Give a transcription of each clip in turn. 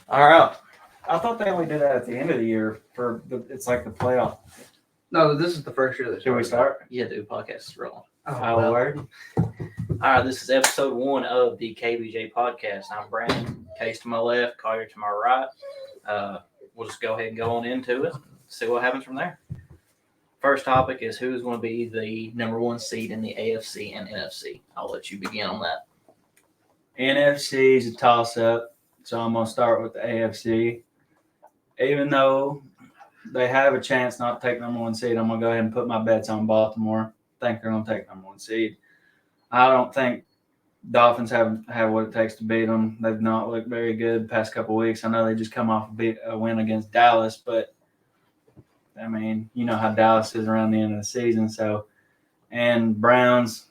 All right. I thought they only did that at the end of the year it's like the playoff. No, this is the first year that Should we start? Yeah, do podcast is rolling. Oh, word. All right, this is episode 1 of the KBJ podcast. I'm Brandon, Case to my left, Collier to my right. We'll just go ahead and go on into it, see what happens from there. First topic is who is going to be the number 1 seed in the AFC and NFC. I'll let you begin on that. NFC is a toss-up, so I'm going to start with the AFC. Even though they have a chance not to take number 1 seed, I'm going to go ahead and put my bets on Baltimore. I think they're going to take number 1 seed. I don't think Dolphins have what it takes to beat them. They've not looked very good the past couple of weeks. I know they just come off a win against Dallas, but, I mean, you know how Dallas is around the end of the season. And Browns,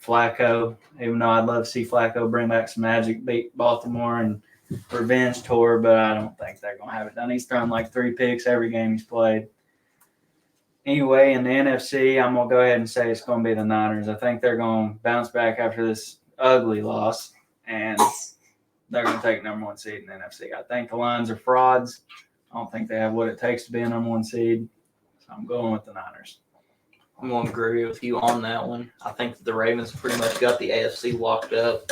Flacco, even though I'd love to see Flacco bring back some magic, beat Baltimore and revenge tour, but I don't think they're going to have it done. He's thrown like 3 picks every game he's played. Anyway, in the NFC, I'm going to go ahead and say it's going to be the Niners. I think they're going to bounce back after this ugly loss, and they're going to take number 1 seed in the NFC. I think the Lions are frauds. I don't think they have what it takes to be a number 1 seed, so I'm going with the Niners. I'm going to agree with you on that one. I think the Ravens pretty much got the AFC locked up,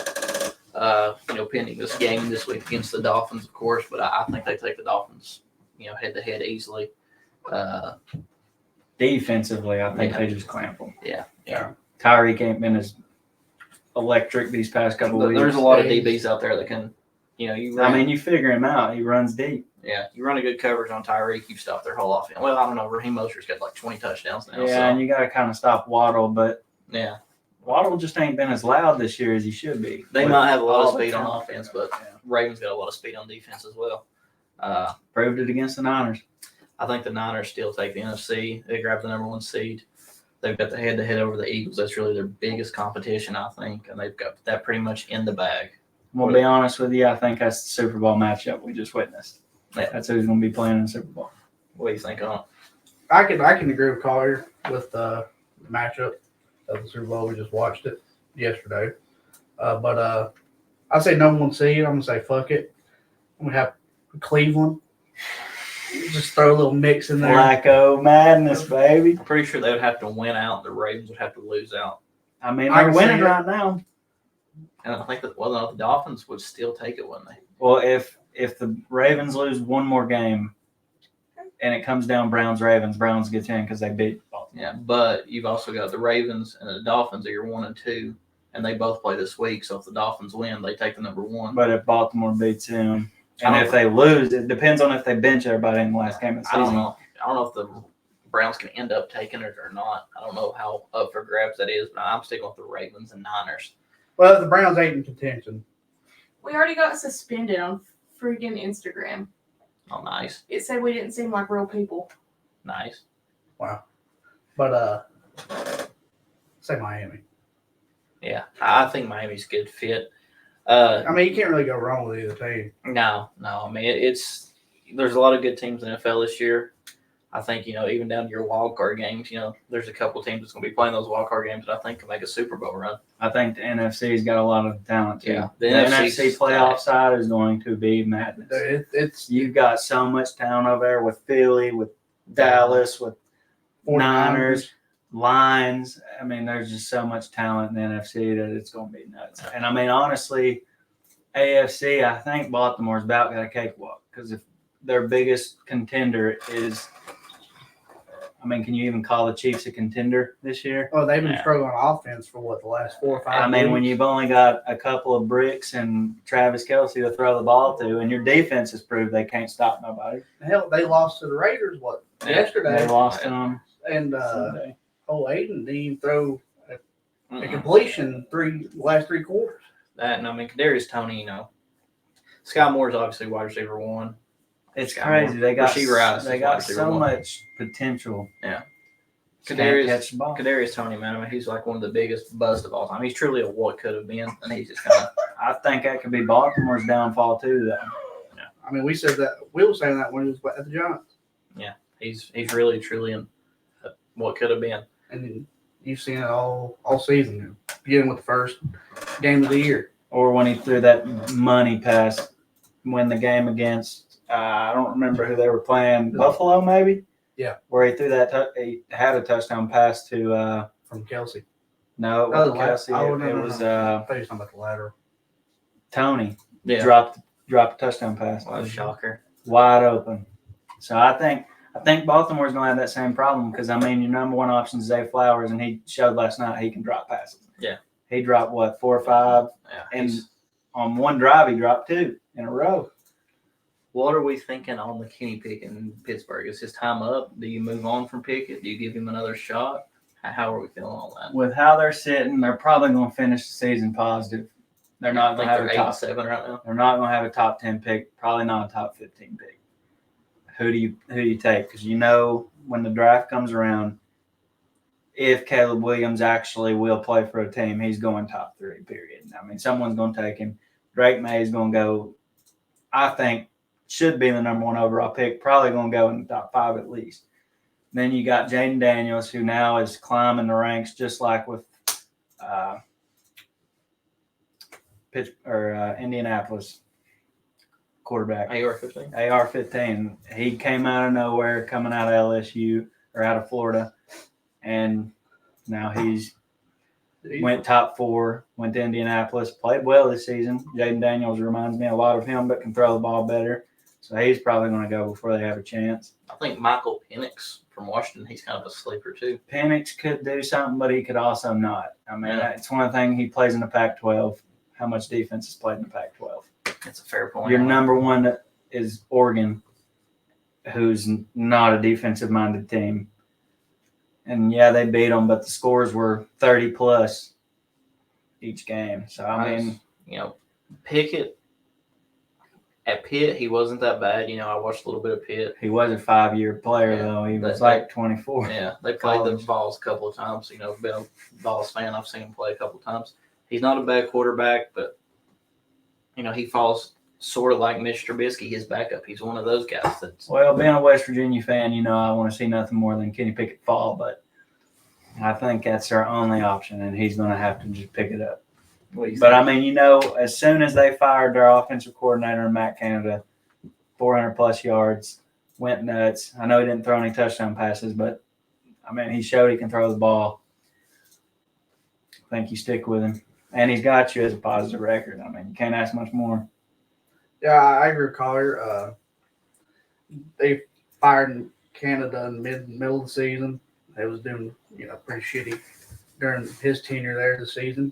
pending this game this week against the Dolphins, of course, but I think they take the Dolphins, head-to-head easily. Defensively, I think they just clamp them. Yeah. Tyreek ain't been as electric these past couple of weeks. There's a lot of DBs out there that can, you figure him out. He runs deep. Yeah, you run a good coverage on Tyreek, you stop their whole offense. Well, I don't know. Raheem Mostert's got like 20 touchdowns now. Yeah, and you got to kind of stop Waddle, but yeah, Waddle just ain't been as loud this year as he should be. They might have a lot of speed on offense, but Ravens got a lot of speed on defense as well. Proved it against the Niners. I think the Niners still take the NFC. They grab the number 1 seed. They've got the head-to-head over the Eagles. That's really their biggest competition, I think, and they've got that pretty much in the bag. I'm going to be honest with you. I think that's the Super Bowl matchup we just witnessed. Yeah. That's who's going to be playing in the Super Bowl. What do you think on it? I can agree with Collier with the matchup of the Super Bowl. We just watched it yesterday. But I say number 1 seed. I'm going to say fuck it. I'm going to have Cleveland. Just throw a little mix in there. Flacco madness, baby. Pretty sure they would have to win out. The Ravens would have to lose out. I mean, they're winning right now. And I think that the Dolphins would still take it, wouldn't they? Well, if the Ravens lose one more game and it comes down Browns gets in because they beat Baltimore. Yeah, but you've also got the Ravens and the Dolphins are your 1 and 2, and they both play this week. So if the Dolphins win, they take the number 1. But if Baltimore beats him, and if they lose, it depends on if they bench everybody in the last game of the season. I don't know if the Browns can end up taking it or not. I don't know how up for grabs that is, but I'm sticking with the Ravens and Niners. Well, the Browns ain't in contention. We already got suspended on freaking Instagram. Oh, nice. It said we didn't seem like real people. Nice. Wow. But say Miami. Yeah, I think Miami's a good fit. You can't really go wrong with either team. No. I mean, there's a lot of good teams in the NFL this year. I think, even down to your wild card games, there's a couple teams that's going to be playing those wild card games that I think can make a Super Bowl run. I think the NFC's got a lot of talent, too. Yeah, the NFC playoff side is going to be madness. You've got so much talent over there with Philly, with Dallas, with Niners, Lions. I mean, there's just so much talent in the NFC that it's going to be nuts. And, honestly, AFC, I think Baltimore's about got a cakewalk because if their biggest contender is – can you even call the Chiefs a contender this year? Oh, they've been struggling on offense for the last 4 or 5 weeks? When you've only got a couple of bricks and Travis Kelce to throw the ball to, and your defense has proved they can't stop nobody. Hell, they lost to the Raiders, yesterday? They lost to them. And Aiden didn't even throw a completion last 3 quarters. That, and Kadarius Toney, Sky Moore's obviously wide receiver 1. It's crazy. They got so much potential. Yeah. Kadarius Toney, man, he's like one of the biggest busts of all time. He's truly a what could have been, and he's just kind of. I think that could be Baltimore's downfall too, though. Yeah. We said that. We were saying that when he was at the Giants. Yeah, he's really truly in what could have been. And you've seen it all season, beginning with the first game of the year. Or when he threw that money pass win the game against I don't remember who they were playing. Buffalo, maybe. Yeah. Where he threw he had a touchdown pass to from Kelsey. no, it wasn't Kelsey. It was I thought you were talking about the lateral. Tony. Yeah. Dropped a touchdown pass. What a shocker. Wide open. So I think Baltimore's gonna have that same problem because I mean your number one option is Zay Flowers, and he showed last night he can drop passes. Yeah. He dropped 4 or 5, Yeah. and on one drive he dropped 2 in a row. What are we thinking on the Kenny Pickett in Pittsburgh? Is his time up? Do you move on from Pickett? Do you give him another shot? How are we feeling on that? With how they're sitting, they're probably gonna finish the season positive. They're not I think gonna have they're a top 8-7 right now. They're not gonna have a top 10 pick. Probably not a top 15 pick. Who do you take? Because you know when the draft comes around, if Caleb Williams actually will play for a team, he's going top 3. Period. I mean, someone's going to take him. Drake May is going to go. I think should be the number 1 overall pick. Probably going to go in the top 5 at least. Then you got Jaden Daniels, who now is climbing the ranks, just like with Indianapolis quarterback. AR-15. AR-15. He came out of nowhere, coming out of LSU or out of Florida, and now he's went top 4, went to Indianapolis, played well this season. Jaden Daniels reminds me a lot of him, but can throw the ball better. So he's probably going to go before they have a chance. I think Michael Penix from Washington, he's kind of a sleeper too. Penix could do something, but he could also not. I mean, It's one thing he plays in the Pac-12. How much defense is played in the Pac-12? That's a fair point. Your number 1 is Oregon, who's not a defensive-minded team. And, yeah, they beat them, but the scores were 30-plus each game. So, I mean. Pickett, at Pitt, he wasn't that bad. I watched a little bit of Pitt. He was a 5-year player, though. He was like 24. Yeah, they played the Vols a couple of times. Been a Vols fan. I've seen him play a couple of times. He's not a bad quarterback, but, he falls sort of like Mitch Trubisky, his backup. He's one of those guys that's. Well, being a West Virginia fan, I want to see nothing more than Kenny Pickett fall, but I think that's our only option, and he's going to have to just pick it up. But, I mean, as soon as they fired their offensive coordinator, Matt Canada, 400-plus yards, went nuts. I know he didn't throw any touchdown passes, but, I mean, he showed he can throw the ball. I think you stick with him. And he's got you as a positive record. I mean, you can't ask much more. Yeah, I agree with Collier. They fired Canada in the middle of the season. They was doing, pretty shitty during his tenure there this season.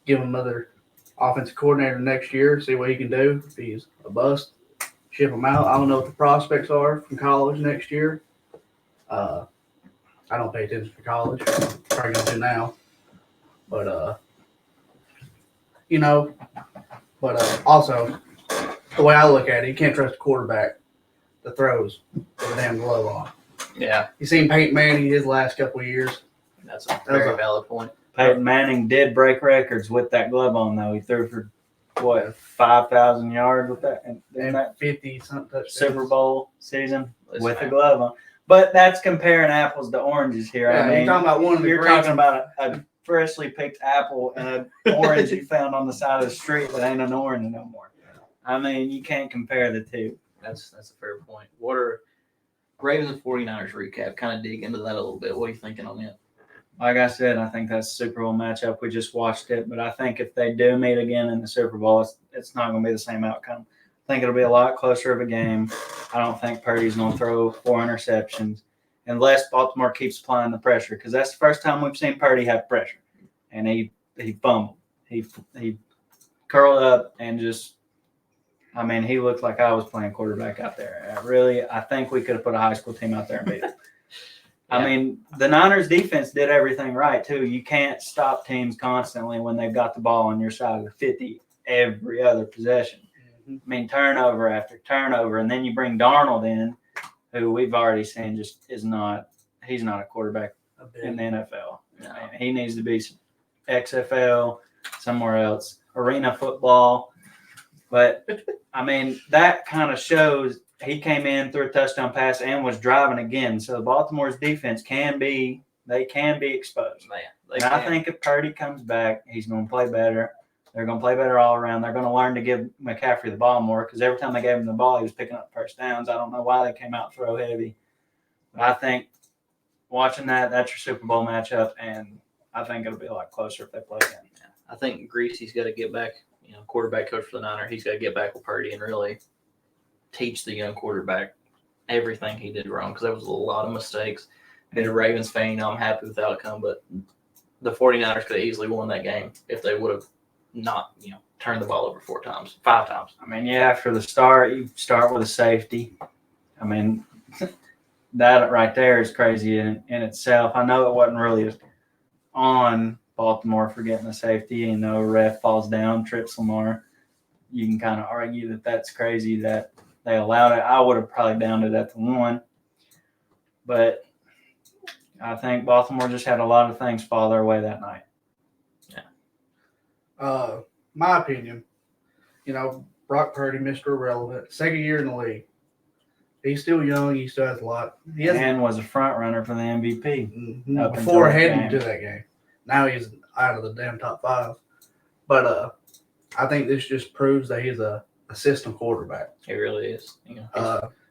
Give him another offensive coordinator next year, see what he can do. If he's a bust, ship him out. I don't know what the prospects are from college next year. I don't pay attention to college. Probably going to do now. But, also, the way I look at it, you can't trust a quarterback that throws with a damn glove on. Yeah. You seen Peyton Manning his last couple of years. That's a very valid point. Peyton Manning did break records with that glove on, though. He threw for, 5,000 yards with that? And that 50-something touchdowns. Super Bowl season with the glove on. But that's comparing apples to oranges here. Yeah, I mean, you're talking about one of the you're greats. talking about a freshly picked apple and an orange you found on the side of the street that ain't an orange no more. I mean, you can't compare the two. That's a fair point. What are Ravens and 49ers recap? Kind of dig into that a little bit. What are you thinking on that? Like I said, I think that's a Super Bowl matchup. We just watched it, but I think if they do meet again in the Super Bowl, it's not going to be the same outcome. I think it'll be a lot closer of a game. I don't think Purdy's going to throw 4 interceptions unless Baltimore keeps applying the pressure, because that's the first time we've seen Purdy have pressure. And he fumbled. He curled up and just – I mean, he looked like I was playing quarterback out there. I think we could have put a high school team out there and beat them. Yeah. I mean, the Niners defense did everything right, too. You can't stop teams constantly when they've got the ball on your side of the 50 every other possession. I mean, turnover after turnover, and then you bring Darnold in, who we've already seen just he's not a quarterback in the NFL. No. I mean, he needs to be XFL, somewhere else, arena football. But, I mean, that kind of shows he came in, threw a touchdown pass, and was driving again. So Baltimore's defense can be exposed. Man, And I think if Purdy comes back, he's going to play better. They're going to play better all around. They're going to learn to give McCaffrey the ball more because every time they gave him the ball, he was picking up first downs. I don't know why they came out throw heavy. But I think watching that's your Super Bowl matchup, and I think it'll be a lot closer if they play again. I think Greasy's got to get back, quarterback coach for the Niner. He's got to get back with Purdy and really teach the young quarterback everything he did wrong because there was a lot of mistakes. Being a Ravens fan, I'm happy with the outcome, but the 49ers could have easily won that game if they would have not, turned the ball over 5 times. I mean, yeah, for the start, you start with a safety. I mean, that right there is crazy in itself. I know it wasn't really on Baltimore for getting a safety. Ref falls down, trips Lamar. You can kind of argue that that's crazy that they allowed it. I would have probably downed it at the 1. But I think Baltimore just had a lot of things fall their way that night. Yeah. My opinion, Brock Purdy, Mr. Irrelevant, second year in the league. He's still young. He still has a lot. And was a front runner for the MVP. Before heading to that game. Now he's out of the damn top 5. But I think this just proves that he's a system quarterback. He really is.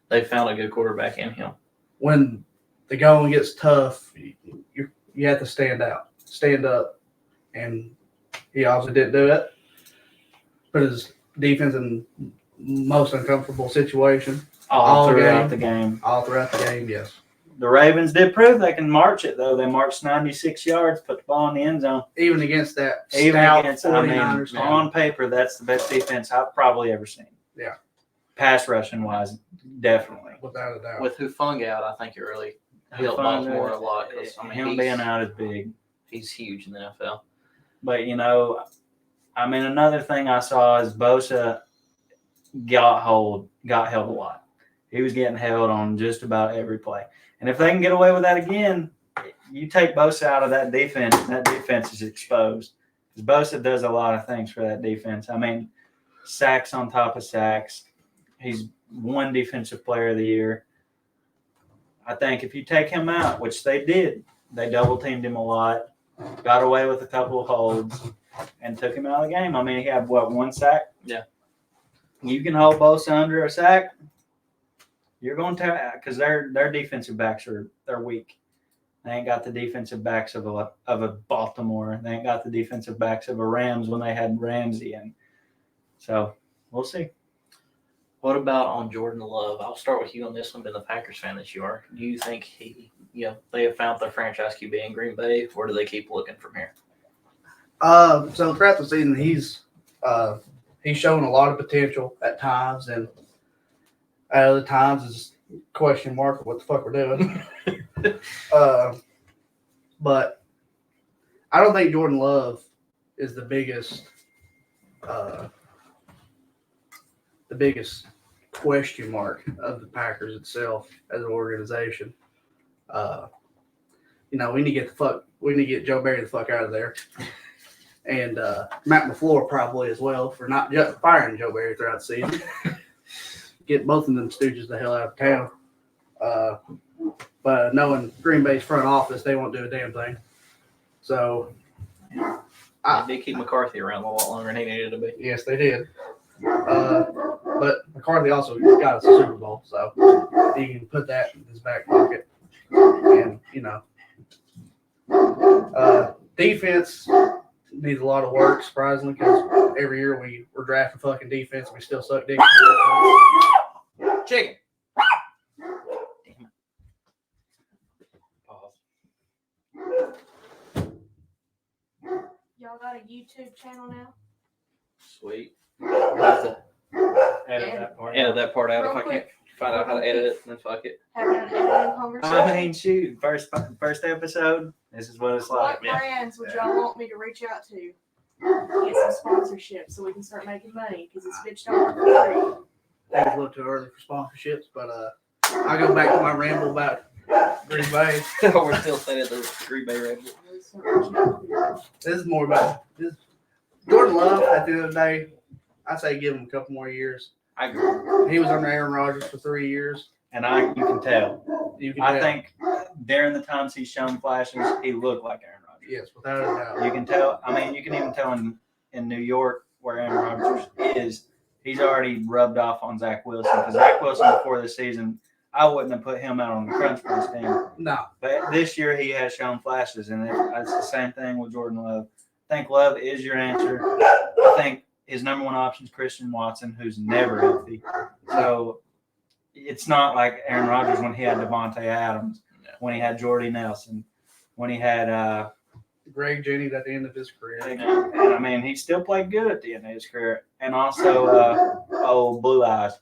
They found a good quarterback in him. When the going gets tough, you have to stand up, and he obviously didn't do it. Put his defense in most uncomfortable situation. All throughout the game. All throughout the game, yes. The Ravens did prove they can march it, though. They marched 96 yards, put the ball in the end zone. Even against that Even stout against, 49ers team. On paper, that's the best defense I've probably ever seen. Yeah. Pass rushing wise, definitely. Without a doubt. With Hufanga out, I think it really helped Baltimore a lot. Him being out is big. He's huge in the NFL. But, another thing I saw is Bosa got held a lot. He was getting held on just about every play. And if they can get away with that again, you take Bosa out of that defense, and that defense is exposed. Because Bosa does a lot of things for that defense. Sacks on top of sacks. He's won Defensive Player of the Year. I think if you take him out, which they did, they double-teamed him a lot, got away with a couple of holds, and took him out of the game. He had, 1 sack? Yeah. You can hold Bosa under a sack, you're going to – because their defensive backs they're weak. They ain't got the defensive backs of a Baltimore. They ain't got the defensive backs of a Rams when they had Ramsey in. So, we'll see. What about on Jordan Love? I'll start with you on this one, being the Packers fan that you are. Do you think they have found their franchise QB in Green Bay, or do they keep looking from here? So throughout the season, he's shown a lot of potential at times, and at other times is question mark of what the fuck we're doing. But I don't think Jordan Love is the biggest question mark of the Packers itself as an organization. We need to get Joe Barry the fuck out of there. And Matt LaFleur probably as well for not just firing Joe Barry throughout the season. Get both of them stooges the hell out of town. But knowing Green Bay's front office, they won't do a damn thing. So They did keep McCarthy around a lot longer than he needed to be. yes, they did. But McCarthy also got us a Super Bowl, so he can put that in his back pocket. And defense needs a lot of work, surprisingly, because every year we're drafting fucking defense and we still suck dick. Chicken. Damn it. Pause. Y'all got a YouTube channel now? Sweet. I'll have to Edit that part. edit that part out if I Real can't quick. find out how to edit it, then fuck it. Having an editing conversation? Shoot. First episode, this is what it's like. What brands would y'all want me to reach out to? Get some sponsorship so we can start making money because it's bitched over for free. That was a little too early for sponsorships, but I'll go back to my ramble about Green Bay. We're still saying the Green Bay Ravens. This is more about this. Jordan Love, at the end of the day, I say give him a couple more years. I agree. He was under Aaron Rodgers for 3 years. And you can tell. You can I tell. think during the times he's shown flashes, he looked like Aaron Rodgers. Yes, without a doubt. You can tell. You can even tell in in New York, where Aaron Rodgers is, he's already rubbed off on Zach Wilson. Because Zach Wilson before this season, I wouldn't have put him out on the Crunch Bunch team. No. But this year he has shown flashes, and it's the same thing with Jordan Love. I think Love is your answer. I think his number one option is Christian Watson, who's never healthy. So it's not like Aaron Rodgers when he had Devontae Adams, when he had Jordy Nelson, when he had Greg Jennings at the end of his career. and I mean, he still played good at the end of his career. And also, Blue Eyes,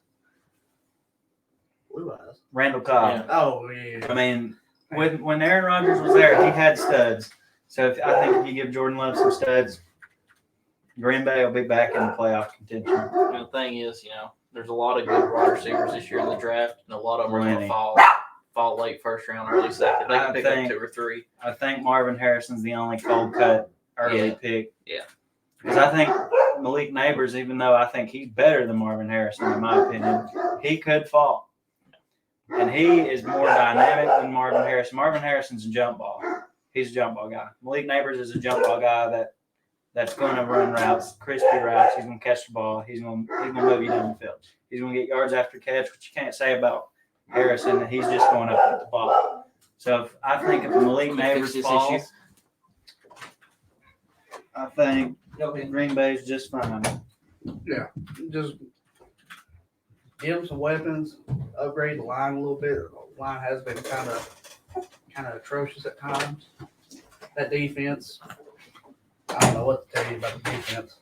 Blue Eyes. Randall Cobb. Yeah. Oh, yeah. I mean, when Aaron Rodgers was there, he had studs. So I think if you give Jordan Love some studs, Green Bay will be back in the playoff contention. And the thing is, there's a lot of good wide receivers this year in the draft, and a lot of them are going Really? to fall late first round, early second. They can pick up 2 or 3. I think Marvin Harrison's the only cold cut early pick. Yeah. Because I think Malik Neighbors, even though I think he's better than Marvin Harrison, in my opinion, he could fall. And he is more dynamic than Marvin Harrison. Marvin Harrison's a jump ball. He's a jump ball guy. Malik Neighbors is a jump ball guy that's going to run routes, crispy routes. He's going to catch the ball. He's going to move you down the field. He's going to get yards after catch, which you can't say about Harrison. He's just going up at the ball. So I think if Malik Neighbors falls, I think Green Bay's just fine. Yeah. Just give them some weapons, upgrade the line a little bit. The line has been kind of atrocious at times. That defense, I don't know what to tell you about the defense.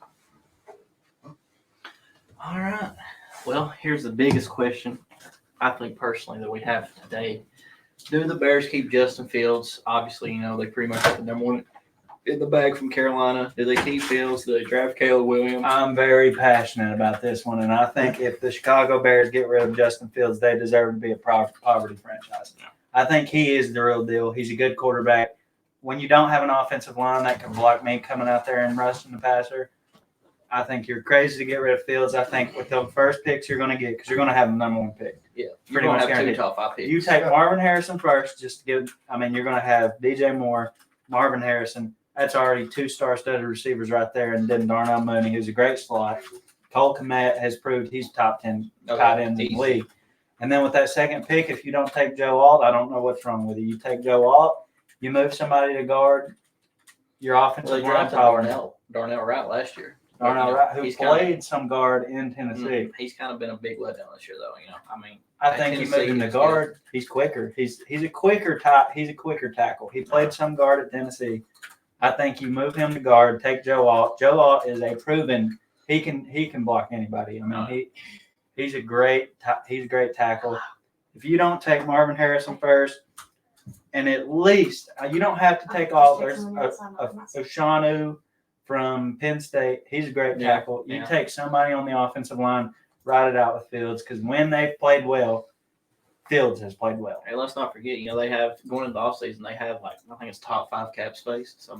All right. Well, here's the biggest question, I think personally, that we have today. Do the Bears keep Justin Fields? Obviously, they pretty much got the number one in the bag from Carolina. Do they keep Fields? Do they draft Caleb Williams? I'm very passionate about this one, and I think if the Chicago Bears get rid of Justin Fields, they deserve to be a poverty franchise. I think he is the real deal. He's a good quarterback. When you don't have an offensive line that can block me coming out there and rushing the passer, I think you're crazy to get rid of Fields. I think with the first picks you're going to get, because you're going to have the number one pick. Yeah, pretty much have 2 guaranteed. top 5 picks. You take Marvin Harrison first, you're going to have DJ Moore, Marvin Harrison. That's already 2 star-studded receivers right there, and then Darnell Mooney, who's a great slot. Cole Kmet has proved he's top 10 tight end in the league. And then with that second pick, if you don't take Joe Alt, I don't know what's wrong with you. You take Joe Alt, you move somebody to guard your offensive line power. Darnell Wright last year. Darnell Wright, who played some guard in Tennessee. He's kind of been a big letdown this year, though. I think you move him to guard. He's quicker. He's a quicker tackle. He played some guard at Tennessee. I think you move him to guard. Take Joe Alt. Joe Alt is a proven. He can block anybody. He's a great tackle. If you don't take Marvin Harrison first, and at least you don't have to take all. There's Oshanu from Penn State. He's a great tackle. You take somebody on the offensive line, ride it out with Fields, because when they've played well, Fields has played well. Hey, let's not forget, they have going into the offseason, they have I think it's top 5 cap space. So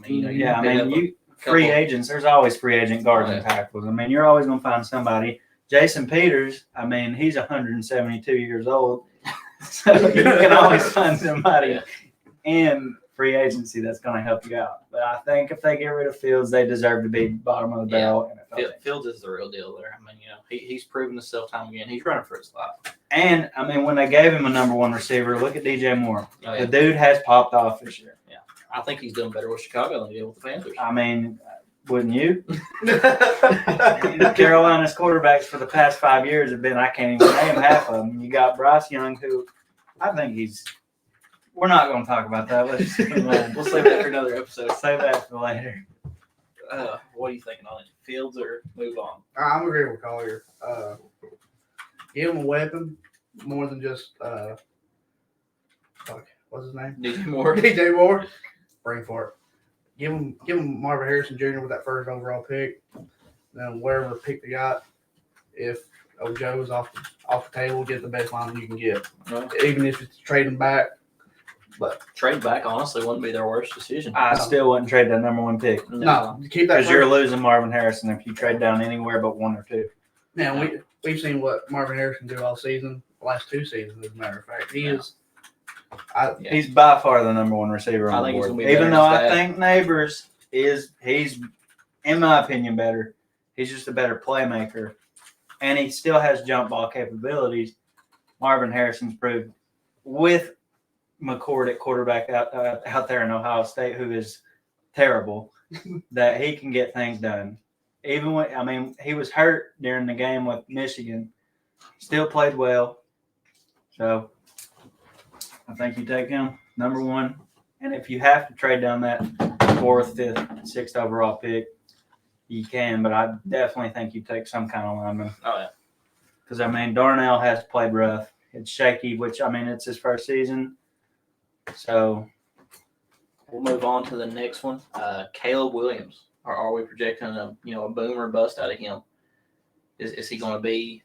free agents. There's always free agent guards and tackles. You're always going to find somebody. Jason Peters, he's 172 years old, so you can always find somebody in free agency that's going to help you out. But I think if they get rid of Fields, they deserve to be bottom of the barrel. Fields is the real deal there. He's proven himself time again. He's running for his life. And when they gave him a number one receiver, look at DJ Moore. The dude has popped off this year. Yeah, I think he's doing better with Chicago than he did with the Panthers. Wouldn't you? Carolina's quarterbacks for the past 5 years have been, I can't even name half of them. You got Bryce Young, who I think we're not going to talk about that. Let's just move on. We'll save that for another episode. Save that for later. What are you thinking on it? Fields or move on? I'm agreeing with Collier. Give him a weapon more than just what's his name? DJ Moore. DJ Moore. Bring for it. Give him Marvin Harrison Jr. with that first overall pick. Then wherever pick they got, if Joe's off the table, get the best line you can get. Right. Even if it's trading back. But trade back honestly wouldn't be their worst decision. I still wouldn't trade that number one pick. No, keep that. Because you're losing Marvin Harrison if you trade down anywhere but 1 or 2. Now we've seen what Marvin Harrison do all season, the last 2 seasons, as a matter of fact. He's by far the number one receiver on the board. Even though I think Neighbors he's in my opinion, better. He's just a better playmaker. And he still has jump ball capabilities. Marvin Harrison's proved with McCord at quarterback out there in Ohio State, who is terrible, that he can get things done. Even when, he was hurt during the game with Michigan, still played well. So I think you take him, number one. And if you have to trade down that 4th, 5th, 6th overall pick, you can. But I definitely think you take some kind of lineman. Oh, yeah. Because, Darnell has played rough. It's shaky, which, it's his first season. So we'll move on to the next one. Caleb Williams. Are we projecting a boom or bust out of him? Is he going to be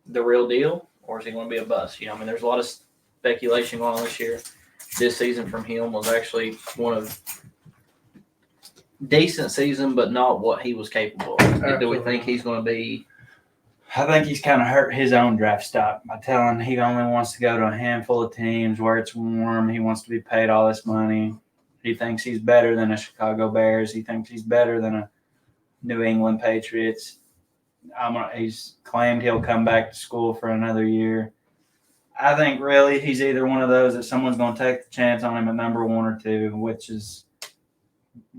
the real deal, or is he going to be a bust? There's a lot of speculation going on this year. This season from him was actually one of decent season, but not what he was capable of. Do we think he's going to be? I think he's kind of hurt his own draft stock by telling he only wants to go to a handful of teams where it's warm. He wants to be paid all this money. He thinks he's better than a Chicago Bears. He thinks he's better than a New England Patriots. He's claimed he'll come back to school for another year. I think really he's either one of those that someone's going to take the chance on him at number 1 or 2, which is,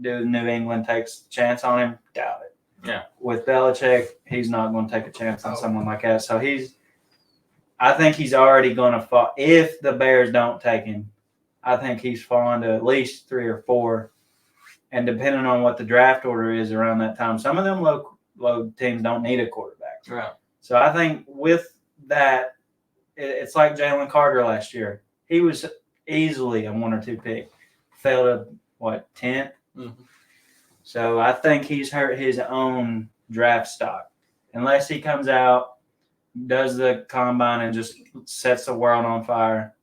do New England takes a chance on him? Doubt it. Yeah. With Belichick, he's not going to take a chance on someone like that. So I think he's already going to fall. If the Bears don't take him, I think he's fallen to at least 3 or 4. And depending on what the draft order is around that time, some of them low teams don't need a quarterback. Right. So I think with that, it's like Jalen Carter last year. He was easily a 1 or 2 pick. Fell to, 10th? Mm-hmm. So I think he's hurt his own draft stock. Unless he comes out, does the combine, and just sets the world on fire,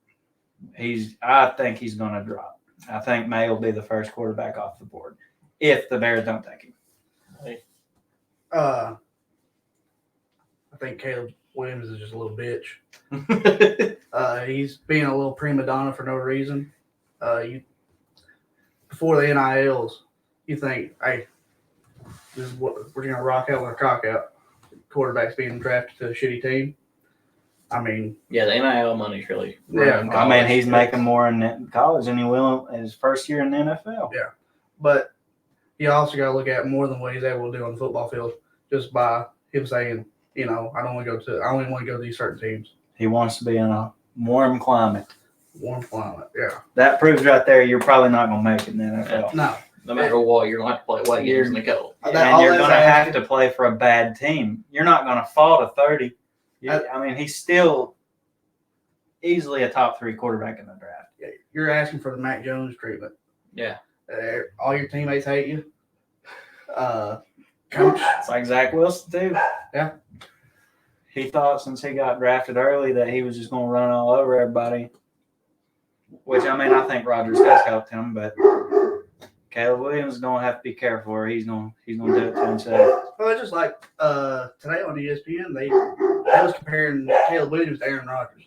I think he's going to drop. I think May will be the first quarterback off the board if the Bears don't take him. I think Caleb Williams is just a little bitch. He's being a little prima donna for no reason. Before the NILs, you think, hey, this is what we're going to rock out with our cock out. Quarterback's being drafted to a shitty team. Yeah, the NIL money's really. Yeah, he's making more in college than he will in his first year in the NFL. Yeah, but you also got to look at more than what he's able to do on the football field, just by him saying, I only want to go to these certain teams. He wants to be in a warm climate. Warm climate, yeah. That proves right there you're probably not going to make it in the NFL. No. No matter what, you're going to have to play away games in the cold. And you're going to have to play for a bad team. You're not going to fall to 30. He's still easily a top 3 quarterback in the draft. Yeah, you're asking for the Mac Jones treatment. Yeah. All your teammates hate you. Coach. It's like Zach Wilson, too. Yeah. He thought since he got drafted early that he was just going to run all over everybody. Which, I think Rodgers has helped him, but Caleb Williams is going to have to be careful, or he's going to do it to himself. Well, it's just like today on ESPN, they was comparing Caleb Williams to Aaron Rodgers.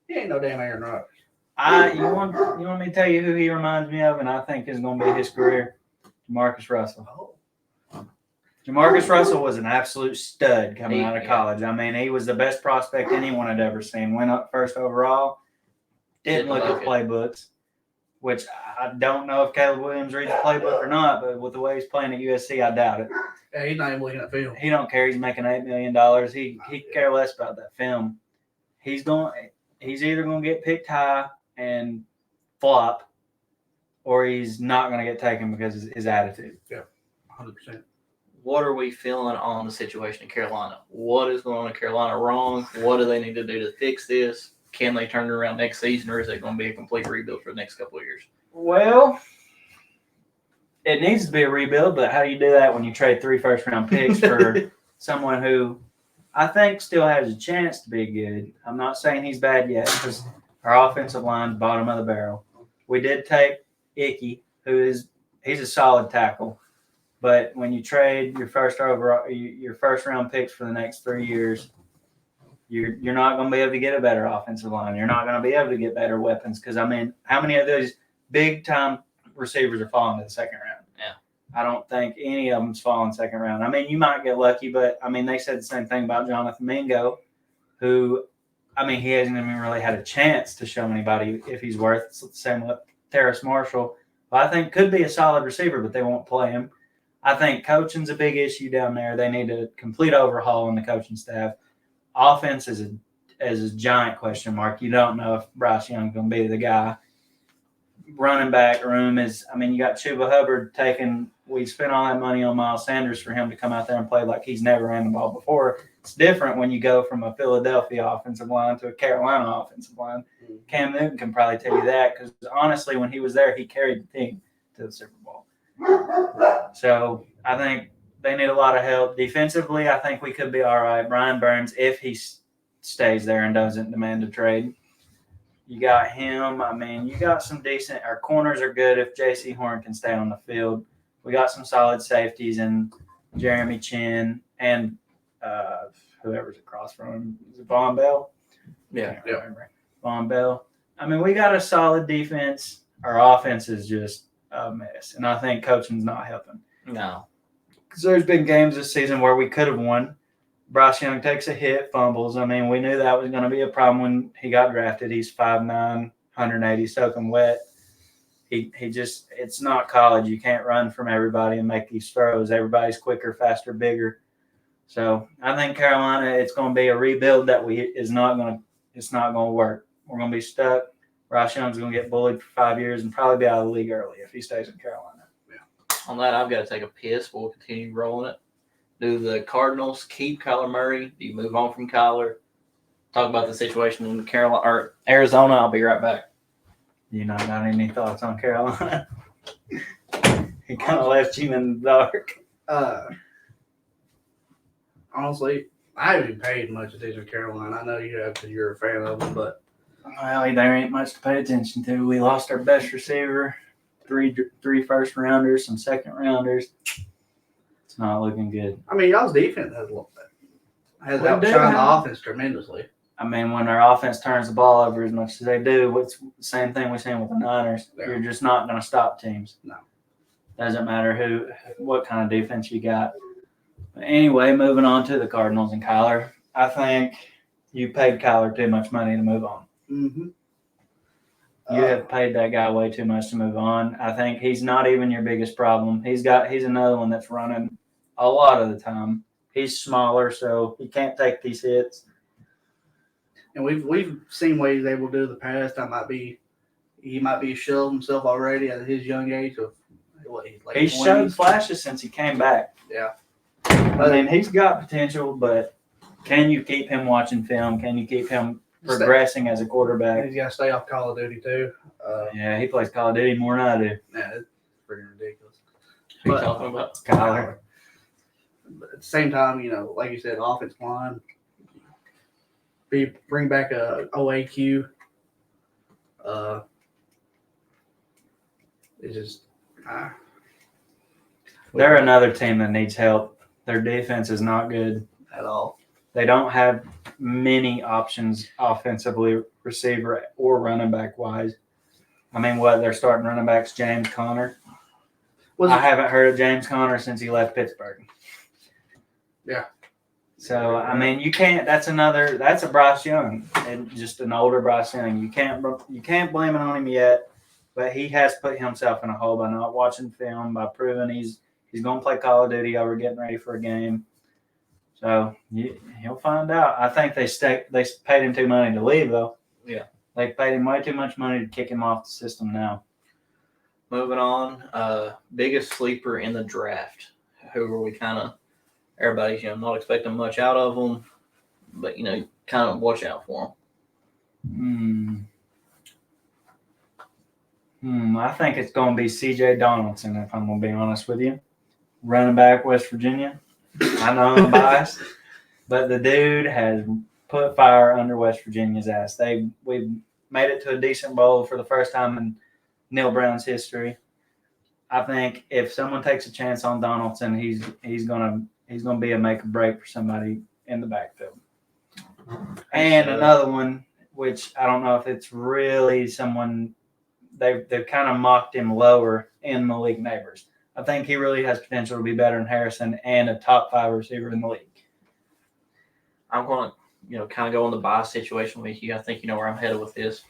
He ain't no damn Aaron Rodgers. You want me to tell you who he reminds me of, and I think is going to be his career? Jamarcus Russell. Jamarcus Russell was an absolute stud coming out of college. He was the best prospect anyone had ever seen. Went up first overall. Didn't look at playbooks, which I don't know if Caleb Williams reads a playbook or not, but with the way he's playing at USC, I doubt it. Yeah, he's not even looking at film. He don't care. He's making $8 million. He care less about that film. He's either going to get picked high and flop, or he's not going to get taken because of his attitude. Yeah, 100%. What are we feeling on the situation in Carolina? What is going on in Carolina wrong? What do they need to do to fix this? Can they turn it around next season, or is it going to be a complete rebuild for the next couple of years? Well, it needs to be a rebuild, but how do you do that when you trade 3 first-round picks for someone who I think still has a chance to be good? I'm not saying he's bad yet because our offensive line's bottom of the barrel. We did take Icky, he's a solid tackle, but when you trade your first-round picks for the next 3 years, you're not going to be able to get a better offensive line. You're not going to be able to get better weapons because, how many of those big-time receivers are falling to the second round? I don't think any of them's falling second round. I mean, you might get lucky, but I mean, they said the same thing about Jonathan Mingo, who, I mean, he hasn't even really had a chance to show anybody if he's worth. It's the same with Terrace Marshall, who I think could be a solid receiver, but they won't play him. I think coaching's a big issue down there. They need a complete overhaul in the coaching staff. Offense is a giant question mark. You don't know if Bryce Young's going to be the guy. Running back room is, I mean, you got Chuba Hubbard we spent all that money on Miles Sanders for him to come out there and play like he's never ran the ball before. It's different when you go from a Philadelphia offensive line to a Carolina offensive line. Cam Newton can probably tell you that because honestly, when he was there, he carried the team to the Super Bowl. So I think they need a lot of help. Defensively, I think we could be all right. Brian Burns, if he stays there and doesn't demand a trade. You got him. I mean, you got some decent – our corners are good if J.C. Horn can stay on the field. We got some solid safeties in Jeremy Chin and whoever's across from him. Is it Von Bell? Yeah. Von Bell. I mean, we got a solid defense. Our offense is just a mess, and I think coaching's not helping. No. Because there's been games this season where we could have won. Bryce Young takes a hit, fumbles. I mean, we knew that was going to be a problem when he got drafted. He's 5'9", 180, soaking wet. He just – it's not college. You can't run from everybody and make these throws. Everybody's quicker, faster, bigger. So I think Carolina, it's going to be a rebuild that it's not going to work. We're going to be stuck. Bryce Young's going to get bullied for 5 years and probably be out of the league early if he stays in Carolina. Yeah. On that, I've got to take a piss. We'll continue rolling it. Do the Cardinals keep Kyler Murray? Do you move on from Kyler? Talk about the situation in Carolina or Arizona. I'll be right back. You not got any thoughts on Carolina? He kind of left you in the dark. Honestly, I haven't paid much attention to Carolina. I know you have because you're a fan of them, but Well, there ain't much to pay attention to. We lost our best receiver, three first rounders, some second rounders. It's not looking good. I mean, y'all's defense has We do outshined the have- offense tremendously. I mean, when our offense turns the ball over as much as they do, it's the same thing we're seeing with the Niners. Yeah. You're just not going to stop teams. No. Doesn't matter what kind of defense you got. But anyway, moving on to the Cardinals and Kyler. I think you paid Kyler too much money to move on. Mm-hmm. You have paid that guy way too much to move on. I think he's not even your biggest problem. He's another one that's running a lot of the time. He's smaller, so he can't take these hits. And we've seen what he's able to do in the past. He might be showing himself already at his young age of he's late He's 20s. showed flashes since he came back. Yeah. I mean, he's got potential, but can you keep him watching film? Can you keep him progressing as a quarterback? He's got to stay off Call of Duty too. Yeah, he plays Call of Duty more than I do. Yeah, it's pretty ridiculous. Who you But- talking about? Kyler. But at the same time, like you said, offense line. Bring back a OAQ. It's just They're another team that needs help. Their defense is not good. at all. They don't have many options offensively, receiver or running back wise. I mean, their starting running back's James Conner. I haven't heard of James Conner since he left Pittsburgh. Yeah. So, I mean, you can't – that's a Bryce Young, and just an older Bryce Young. You can't blame it on him yet, but he has put himself in a hole by not watching film, by proving he's going to play Call of Duty over getting ready for a game. So, he'll find out. I think they paid him too money to leave, though. Yeah. They paid him way too much money to kick him off the system now. Moving on, biggest sleeper in the draft. Who are we everybody's, not expecting much out of them, but, kind of watch out for them. I think it's going to be C.J. Donaldson, if I'm going to be honest with you. Running back, West Virginia. I know I'm biased, but the dude has put fire under West Virginia's ass. We've made it to a decent bowl for the first time in Neil Brown's history. I think if someone takes a chance on Donaldson, he's gonna be a make or break for somebody in the backfield. And another one, which I don't know if it's really someone they've kind of mocked him lower in Malik Neighbors. I think he really has potential to be better than Harrison and a top 5 receiver in the league. I'm going to, kind of go on the bias situation with you. I think you know where I'm headed with this.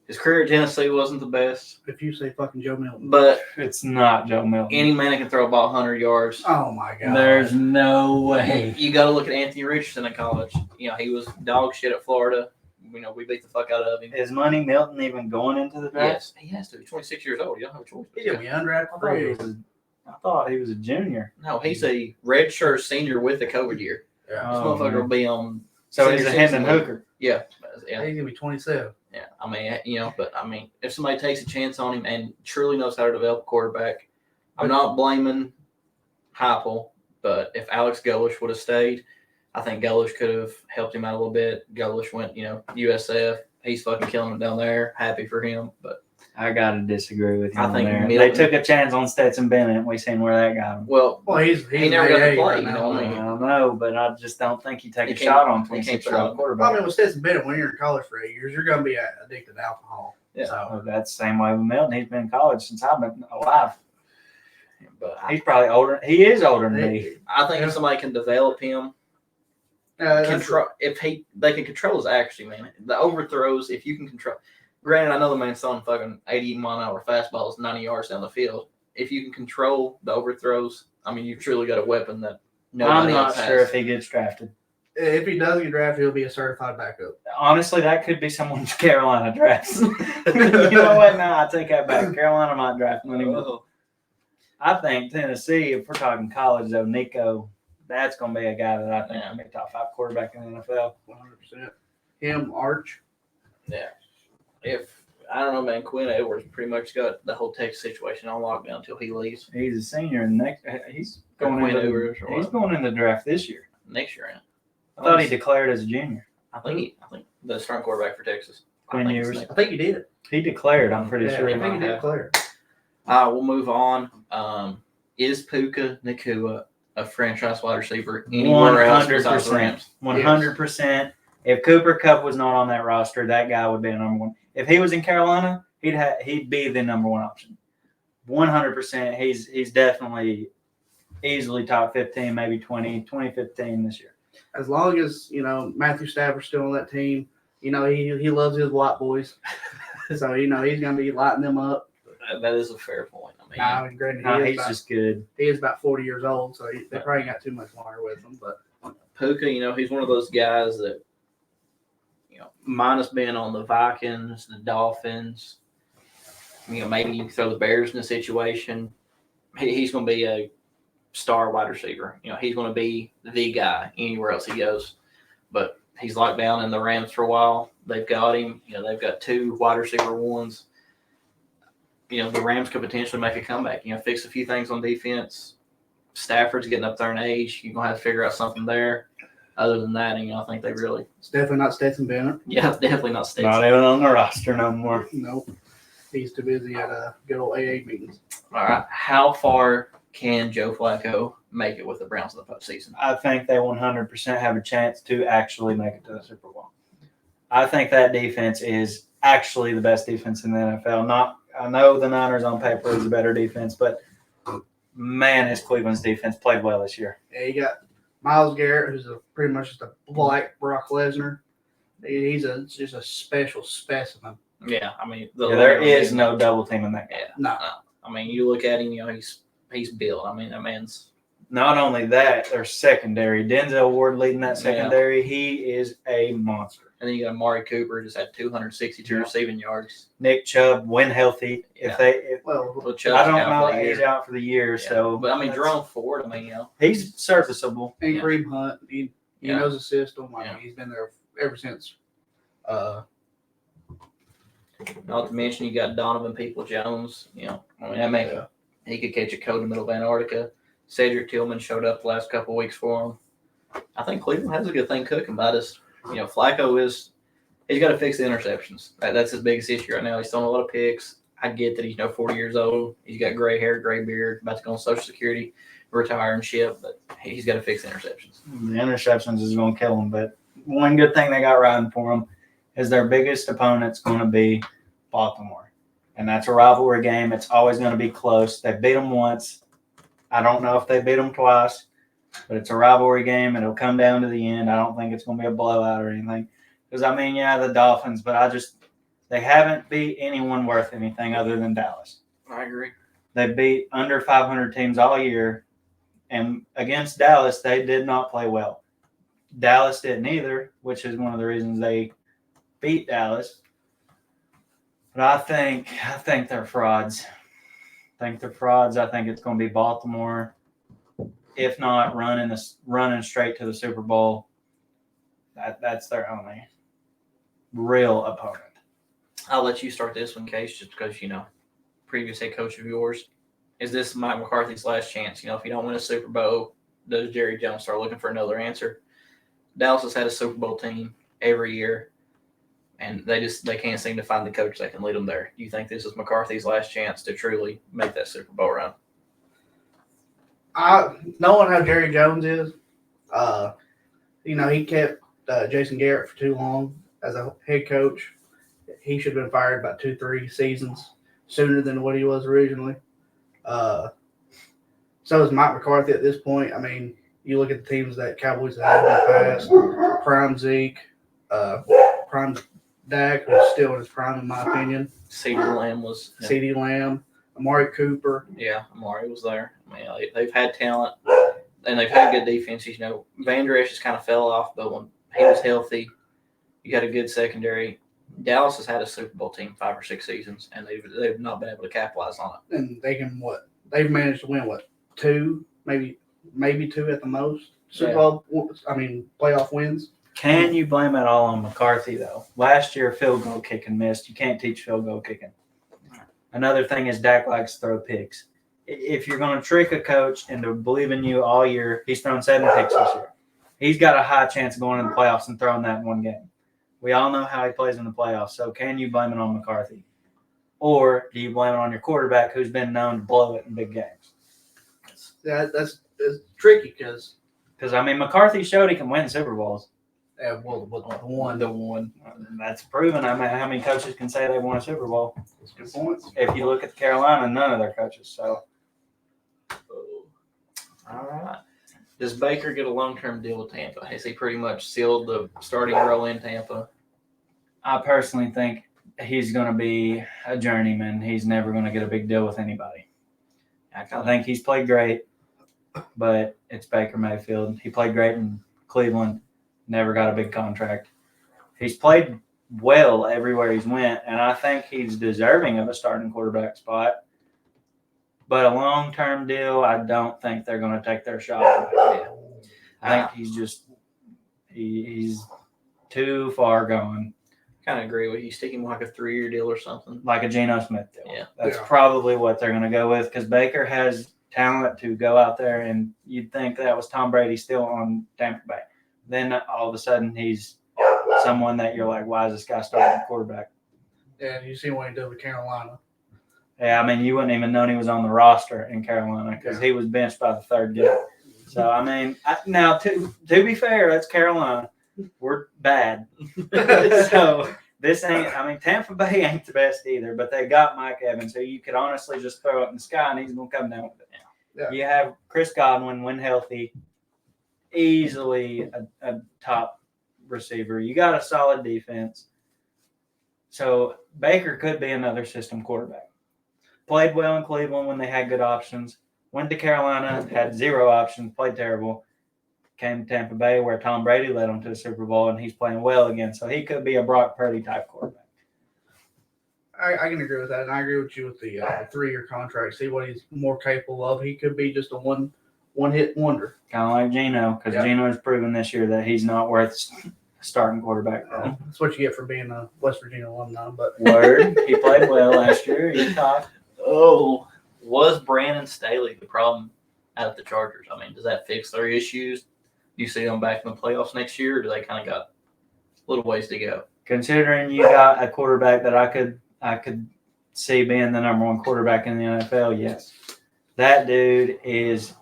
His career at Tennessee wasn't the best, If you say fucking Joe Milton. but It's not Joe Milton. any man that can throw a ball 100 yards. Oh my god. There's no way. You got to look at Anthony Richardson in college. He was dog shit at Florida. We beat the fuck out of him. Is Money Milton even going into the draft? Yes, he has to. He's 26 years old. You don't have a choice. He's gonna be undrafted. I thought he was a junior. No, he's a redshirt senior with the COVID year. Yeah. This motherfucker will be on. So he's a senior Hendon season. Hooker. Yeah. He's gonna be 27. Yeah. But if somebody takes a chance on him and truly knows how to develop a quarterback, I'm not blaming Heupel, but if Alex Golesh would have stayed, I think Golesh could have helped him out a little bit. Golesh went, USF. He's fucking killing it down there. Happy for him, but I gotta disagree with you. I think there. Milton- They took a chance on Stetson Bennett, and we seen where that got him. well, He's he never got to AA play. right You now. know what I I mean? don't know, but I just don't think you take He a can't- shot on he can't 26-year-old throw. quarterback. I mean, with Stetson Bennett, when you're in college for 8 years, you're gonna be addicted to alcohol. Yeah. So Well, that's the same way with Milton. He's been in college since I've been alive. But He's probably older. He is older than me. I think if somebody can develop him, control they can control his accuracy, man. The overthrows, if you can control. Granted, I know the man's throwing fucking 80-mile-an-hour fastballs 90 yards down the field. If you can control the overthrows, you've truly got a weapon that I'm nobody not else has. sure if he gets drafted. If he does get drafted, he'll be a certified backup. Honestly, that could be someone Carolina drafts. You know what? No, I take that back. Carolina might draft him anymore. I think Tennessee, if we're talking college, though, Nico, that's going to be a guy that I think will be a top 5 quarterback in the NFL. 100%. Him, Arch. Yeah. If I don't know, man, Quinn Edwards pretty much got the whole Texas situation on lockdown until he leaves. He's a senior, and he's going Quinn into Edwards or he's what? going in the draft this year. Next year. I thought he declared as a junior. I think the starting quarterback for Texas. Quinn I think it's Ewers. next. I think he did. He declared. I'm pretty Yeah, sure. I he think he might did have. clear. We'll move on. Is Puka Nacua a franchise wide receiver anywhere else besides the Rams? 100%. If Cooper Kupp was not on that roster, that guy would be a number one. If he was in Carolina, he'd be the number one option. 100%. He's definitely easily top 15, maybe 2015 this year. As long as Matthew Stafford's still on that team, he loves his white boys, so he's gonna be lighting them up. That is a fair point. Granted, He's just good. he is about 40 years old, so they probably ain't got too much longer with him. But Puka, he's one of those guys that, minus being on the Vikings, the Dolphins, maybe you can throw the Bears in the situation. He's going to be a star wide receiver. He's going to be the guy anywhere else he goes. But he's locked down in the Rams for a while. They've got him. They've got 2 wide receiver ones. The Rams could potentially make a comeback. Fix a few things on defense. Stafford's getting up there in age. You're going to have to figure out something there. Other than that, I think they really. it's definitely not Stetson Bennett. Yeah, definitely not Stetson. Not even on the roster no more. Nope. He's too busy at good old AA meetings. All right. How far can Joe Flacco make it with the Browns in the postseason? I think they 100% have a chance to actually make it to the Super Bowl. I think that defense is actually the best defense in the NFL. I know the Niners on paper is a better defense, but man, is Cleveland's defense played well this year. Yeah, you got Myles Garrett, who's pretty much just a black Brock Lesnar. He's just a special specimen. Yeah, There is no double team in that game. Yeah, No. You look at him. He's built. That man's. Not only that, their secondary. Denzel Ward leading that secondary. He is a monster. And then you got Amari Cooper, just had 262 receiving yards. Nick Chubb, when healthy. Yeah. Well, Well, Chubb's I don't out know for the if he's year. out for the year, Yeah. so. But Jerome Ford. He's serviceable. and Yeah. Kareem Hunt, he Yeah. knows the system. Yeah. He's been there ever since. Not to mention you got Donovan People-Jones. That man, he could catch a cold in the middle of Antarctica. Cedric Tillman showed up the last couple of weeks for him. I think Cleveland has a good thing cooking, but Flacco he's got to fix the interceptions. That's his biggest issue right now. He's throwing a lot of picks. I get that he's 40 years old. He's got gray hair, gray beard, about to go on Social Security, retire and shit, but he's got to fix the interceptions. The interceptions is going to kill him, but one good thing they got riding for them is their biggest opponent's going to be Baltimore. and that's a rivalry game. It's always going to be close. They beat them once. I don't know if they beat them twice, but it's a rivalry game. It'll come down to the end. I don't think it's going to be a blowout or anything. Because, the Dolphins, but they haven't beat anyone worth anything other than Dallas. I agree. They beat under 500 teams all year, and against Dallas, they did not play well. Dallas didn't either, which is one of the reasons they beat Dallas. But I think they're frauds. I think it's going to be Baltimore, if not running straight to the Super Bowl. That's their only real opponent. I'll let you start this one, Case, just because, previous head coach of yours. Is this Mike McCarthy's last chance? If you don't win a Super Bowl, does Jerry Jones start looking for another answer? Dallas has had a Super Bowl team every year, and they can't seem to find the coach that can lead them there. Do you think this is McCarthy's last chance to truly make that Super Bowl run? Knowing how Jerry Jones is, he kept Jason Garrett for too long as a head coach. He should have been fired about 2-3 seasons sooner than what he was originally. So is Mike McCarthy at this point. I mean, you look at the teams that Cowboys have had in the past, prime Zeke, prime Dak, who's still in his prime in my opinion. CeeDee Lamb was. Yeah. CeeDee Lamb, Amari Cooper. Yeah, Amari was there. I mean, they've had talent, and they've had good defenses. Van Der Esch just kind of fell off, but when he was healthy, you got a good secondary. Dallas has had a Super Bowl team 5 or 6 seasons, and they've not been able to capitalize on it. And they can they've managed to win 2, maybe 2 at the most. Super Bowl, playoff wins. Can you blame it all on McCarthy, though? Last year, field goal kicking missed. You can't teach field goal kicking. Another thing is Dak likes to throw picks. If you're going to trick a coach into believing you all year, he's thrown 7 picks this year. He's got a high chance of going in the playoffs and throwing that in one game. We all know how he plays in the playoffs, so can you blame it on McCarthy? Or do you blame it on your quarterback who's been known to blow it in big games? Yeah, that's tricky because McCarthy showed he can win Super Bowls. The one. That's proven. How many coaches can say they won a Super Bowl? That's good points. If you look at Carolina, none of their coaches. So, all right. Does Baker get a long-term deal with Tampa? Has he pretty much sealed the starting role in Tampa? I personally think he's going to be a journeyman. He's never going to get a big deal with anybody. I think he's played great, but it's Baker Mayfield. He played great in Cleveland, never got a big contract. He's played well everywhere he's went, and I think he's deserving of a starting quarterback spot. But a long-term deal, I don't think they're going to take their shot. I think he's too far gone. Kind of agree with you. Stick him like a 3-year deal or something. Like a Geno Smith deal. Yeah. That's probably what they're going to go with because Baker has talent to go out there, and you'd think that was Tom Brady still on Tampa Bay. Then all of a sudden he's someone that you're like, why is this guy starting a quarterback? Yeah, you see what he did with Carolina. Yeah, you wouldn't even know he was on the roster in Carolina because he was benched by the third game. So, now to be fair, that's Carolina. We're bad. So, this ain't, Tampa Bay ain't the best either, but they got Mike Evans, so you could honestly just throw it in the sky and he's going to come down with it. Yeah. You have Chris Godwin, when healthy, easily a top receiver. You got a solid defense. So, Baker could be another system quarterback. Played well in Cleveland when they had good options. Went to Carolina, had 0 options, played terrible. Came to Tampa Bay where Tom Brady led him to the Super Bowl, and he's playing well again. So he could be a Brock Purdy type quarterback. I can agree with that, and I agree with you with the 3-year contract. See what he's more capable of. He could be just a one-hit wonder. Kind of like Geno, because Geno has proven this year that he's not worth starting quarterback. That's what you get for being a West Virginia alumni. But Word, he played well last year. He talked. Oh, was Brandon Staley the problem out of the Chargers? Does that fix their issues? Do you see them back in the playoffs next year, or do they kind of got a little ways to go? Considering you got a quarterback that I could see being the number 1 quarterback in the NFL, yes. That dude is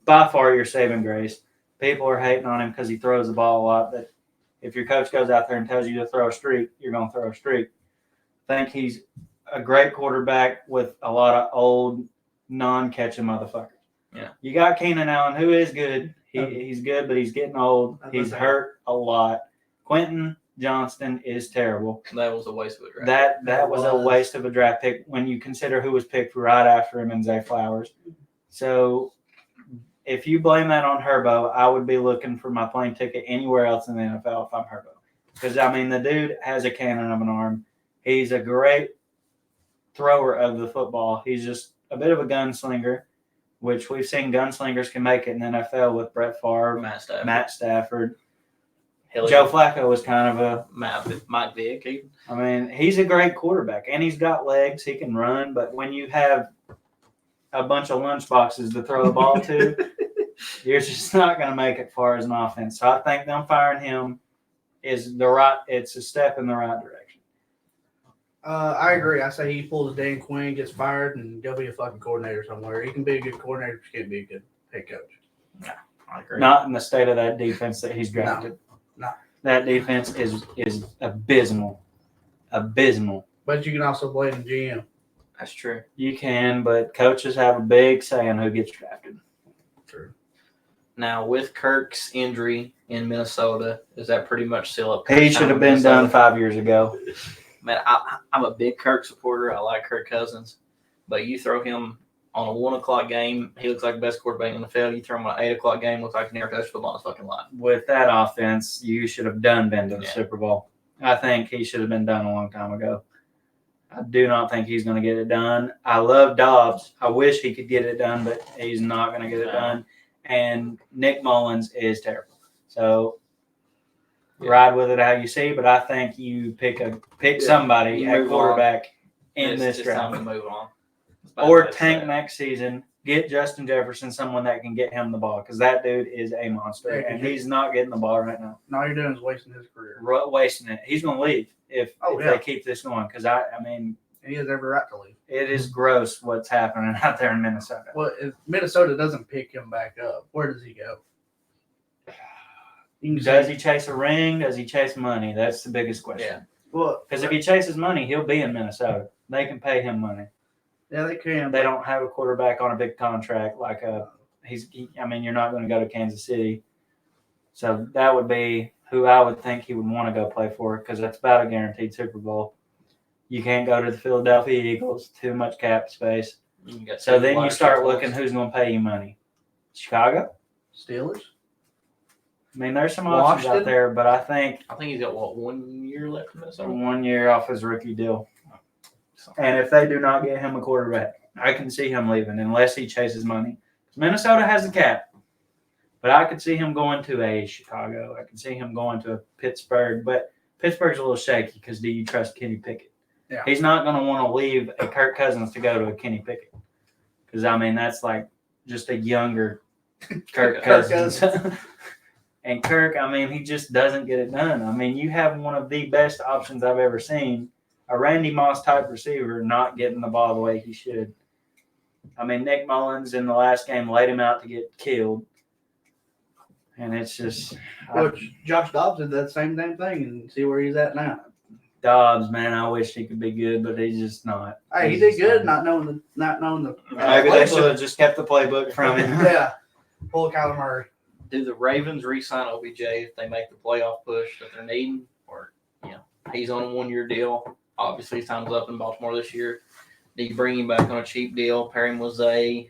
by far your saving grace. People are hating on him because he throws the ball a lot, but if your coach goes out there and tells you to throw a streak, you're going to throw a streak. I think he's a great quarterback with a lot of old, non-catching motherfuckers. Yeah. You got Keenan Allen, who is good. He's good, but he's getting old. He's hurt a lot. Quentin Johnston is terrible. That was a waste of a draft. That was a waste of a draft pick when you consider who was picked right after him in Zay Flowers. So if you blame that on Herbo, I would be looking for my plane ticket anywhere else in the NFL if I'm Herbo. Because, I mean, the dude has a cannon of an arm. He's a great thrower of the football. He's just a bit of a gunslinger, which we've seen gunslingers can make it in the NFL with Brett Favre, Matt Stafford. Joe Flacco was kind of a Mike Vick. I mean, he's a great quarterback, and he's got legs. He can run, but when you have a bunch of lunch boxes to throw the ball to, you're just not going to make it far as an offense. So I think them firing him is it's a step in the right direction. I agree. I say he pulls a Dan Quinn, gets fired, and go be a fucking coordinator somewhere. He can be a good coordinator, but he can't be a good head coach. Yeah, I agree. Not in the state of that defense that he's drafted. No. That defense is abysmal. Abysmal. But you can also blame the GM. That's true. You can, but coaches have a big say in who gets drafted. True. Now, with Kirk's injury in Minnesota, is that pretty much still up? He should have been done 5 years ago. Man, I'm a big Kirk supporter. I like Kirk Cousins. But you throw him on a 1 o'clock game, he looks like the best quarterback in the field. You throw him on an 8 o'clock game, looks like he never touched football in his fucking life. With that offense, you should have been to the Super Bowl. I think he should have been done a long time ago. I do not think he's going to get it done. I love Dobbs. I wish he could get it done, but he's not going to get it done. And Nick Mullins is terrible. So ride with it how you see, but I think you pick somebody at quarterback in this draft. Time to move on. Or tank next season, get Justin Jefferson, someone that can get him the ball, because that dude is a monster, and he's not getting the ball right now. And all you're doing is wasting his career. Wasting it. He's going to leave if they keep this going, because, I mean, he has every right to leave. It is gross what's happening out there in Minnesota. Well, if Minnesota doesn't pick him back up, where does he go? Does he chase a ring? Does he chase money? That's the biggest question. Yeah. Well, because if he chases money, he'll be in Minnesota. They can pay him money. Yeah, they can. They don't have a quarterback on a big contract like you're not going to go to Kansas City. So that would be who I would think he would want to go play for, because that's about a guaranteed Super Bowl. You can't go to the Philadelphia Eagles, too much cap space. So then you start looking who's going to pay you money. Chicago? Steelers? I mean, there's some options out there, but I think he's got 1 year left in Minnesota. 1 year off his rookie deal. And if they do not get him a quarterback, I can see him leaving unless he chases money. Minnesota has the cap, but I could see him going to a Chicago. I could see him going to a Pittsburgh, but Pittsburgh's a little shaky because do you trust Kenny Pickett? Yeah. He's not going to want to leave a Kirk Cousins to go to a Kenny Pickett, because, I mean, that's like just a younger Kirk Cousins. And Kirk, I mean, he just doesn't get it done. I mean, you have one of the best options I've ever seen, a Randy Moss type receiver not getting the ball the way he should. I mean, Nick Mullins in the last game laid him out to get killed. And it's just... Josh Dobbs did that same damn thing, and see where he's at now. Dobbs, man, I wish he could be good, but he's just not. Hey, he did good not knowing the maybe they should have just kept the playbook from him. Yeah. Pull Kyler Murray. Do the Ravens re-sign OBJ if they make the playoff push that they're needing? Or, he's on a 1 year deal. Obviously, his time's up in Baltimore this year. Do you bring him back on a cheap deal? Pair him with Zay?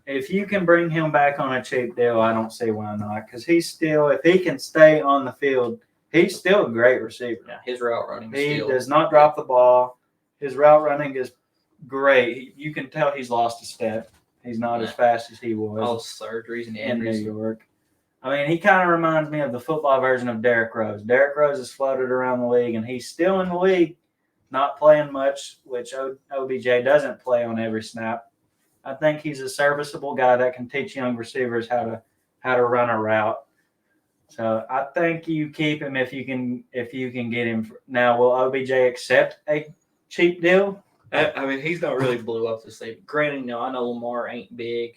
If you can bring him back on a cheap deal, I don't see why not. Because he's still, if he can stay on the field, he's still a great receiver. Yeah, his route running He does not drop the ball. His route running is great. You can tell he's lost a step. He's not as fast as he was. All surgeries and in injuries. New York. I mean, he kind of reminds me of the football version of Derrick Rose. Derrick Rose has floated around the league, and he's still in the league, not playing much, which OBJ doesn't play on every snap. I think he's a serviceable guy that can teach young receivers how to run a route. So I think you keep him if you can get him. Now, will OBJ accept a cheap deal? I mean, he's not really blew up this season. Granted, I know Lamar ain't big.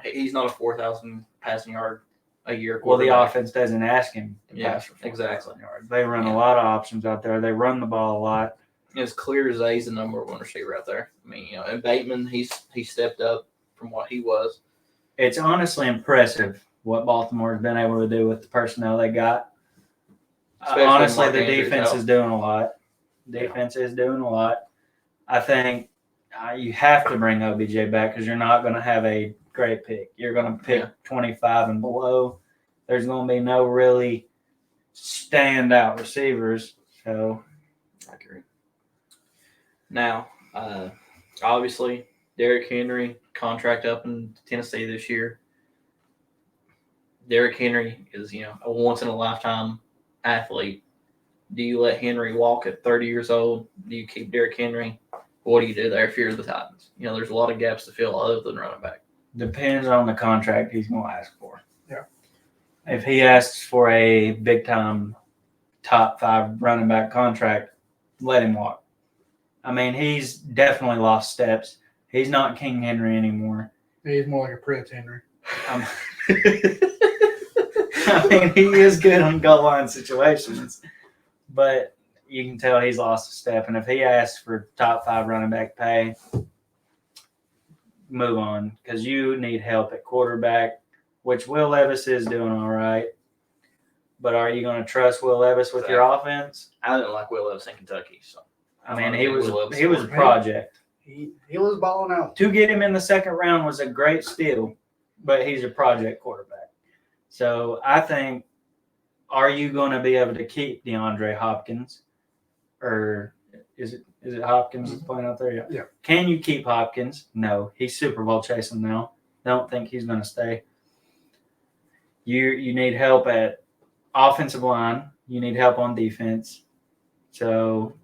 He's not a 4,000 passing yard a year. Well, the offense doesn't ask him to pass for 4,000 exactly. yards. They run a lot of options out there. They run the ball a lot. As clear as day, he's the number one receiver out there. I mean, and Bateman, he stepped up from what he was. It's honestly impressive what Baltimore's been able to do with the personnel they got. Honestly, the defense is doing a lot. Defense is doing a lot. I think you have to bring OBJ back because you're not going to have a great pick. You're going to pick 25 and below. There's going to be no really standout receivers. So, I agree. Now, obviously, Derrick Henry contract up in Tennessee this year. Derrick Henry is, a once in a lifetime athlete. Do you let Henry walk at 30 years old? Do you keep Derrick Henry? What do you do there if you're the Titans? There's a lot of gaps to fill other than running back. Depends on the contract he's going to ask for. Yeah. If he asks for a big time top 5 running back contract, let him walk. I mean, he's definitely lost steps. He's not King Henry anymore. He's more like a Prince Henry. I mean, he is good on goal line situations, but you can tell he's lost a step. And if he asks for top 5 running back pay, move on because you need help at quarterback, which Will Levis is doing all right. But are you going to trust Will Levis with your offense? I didn't like Will Levis in Kentucky, so I mean, he was a project. He was balling out. To get him in the second round was a great steal, but he's a project quarterback. So I think, are you going to be able to keep DeAndre Hopkins, or is it Hopkins that's playing out there? Yeah. Can you keep Hopkins? No, he's Super Bowl chasing now. Don't think he's going to stay. You need help at offensive line. You need help on defense. So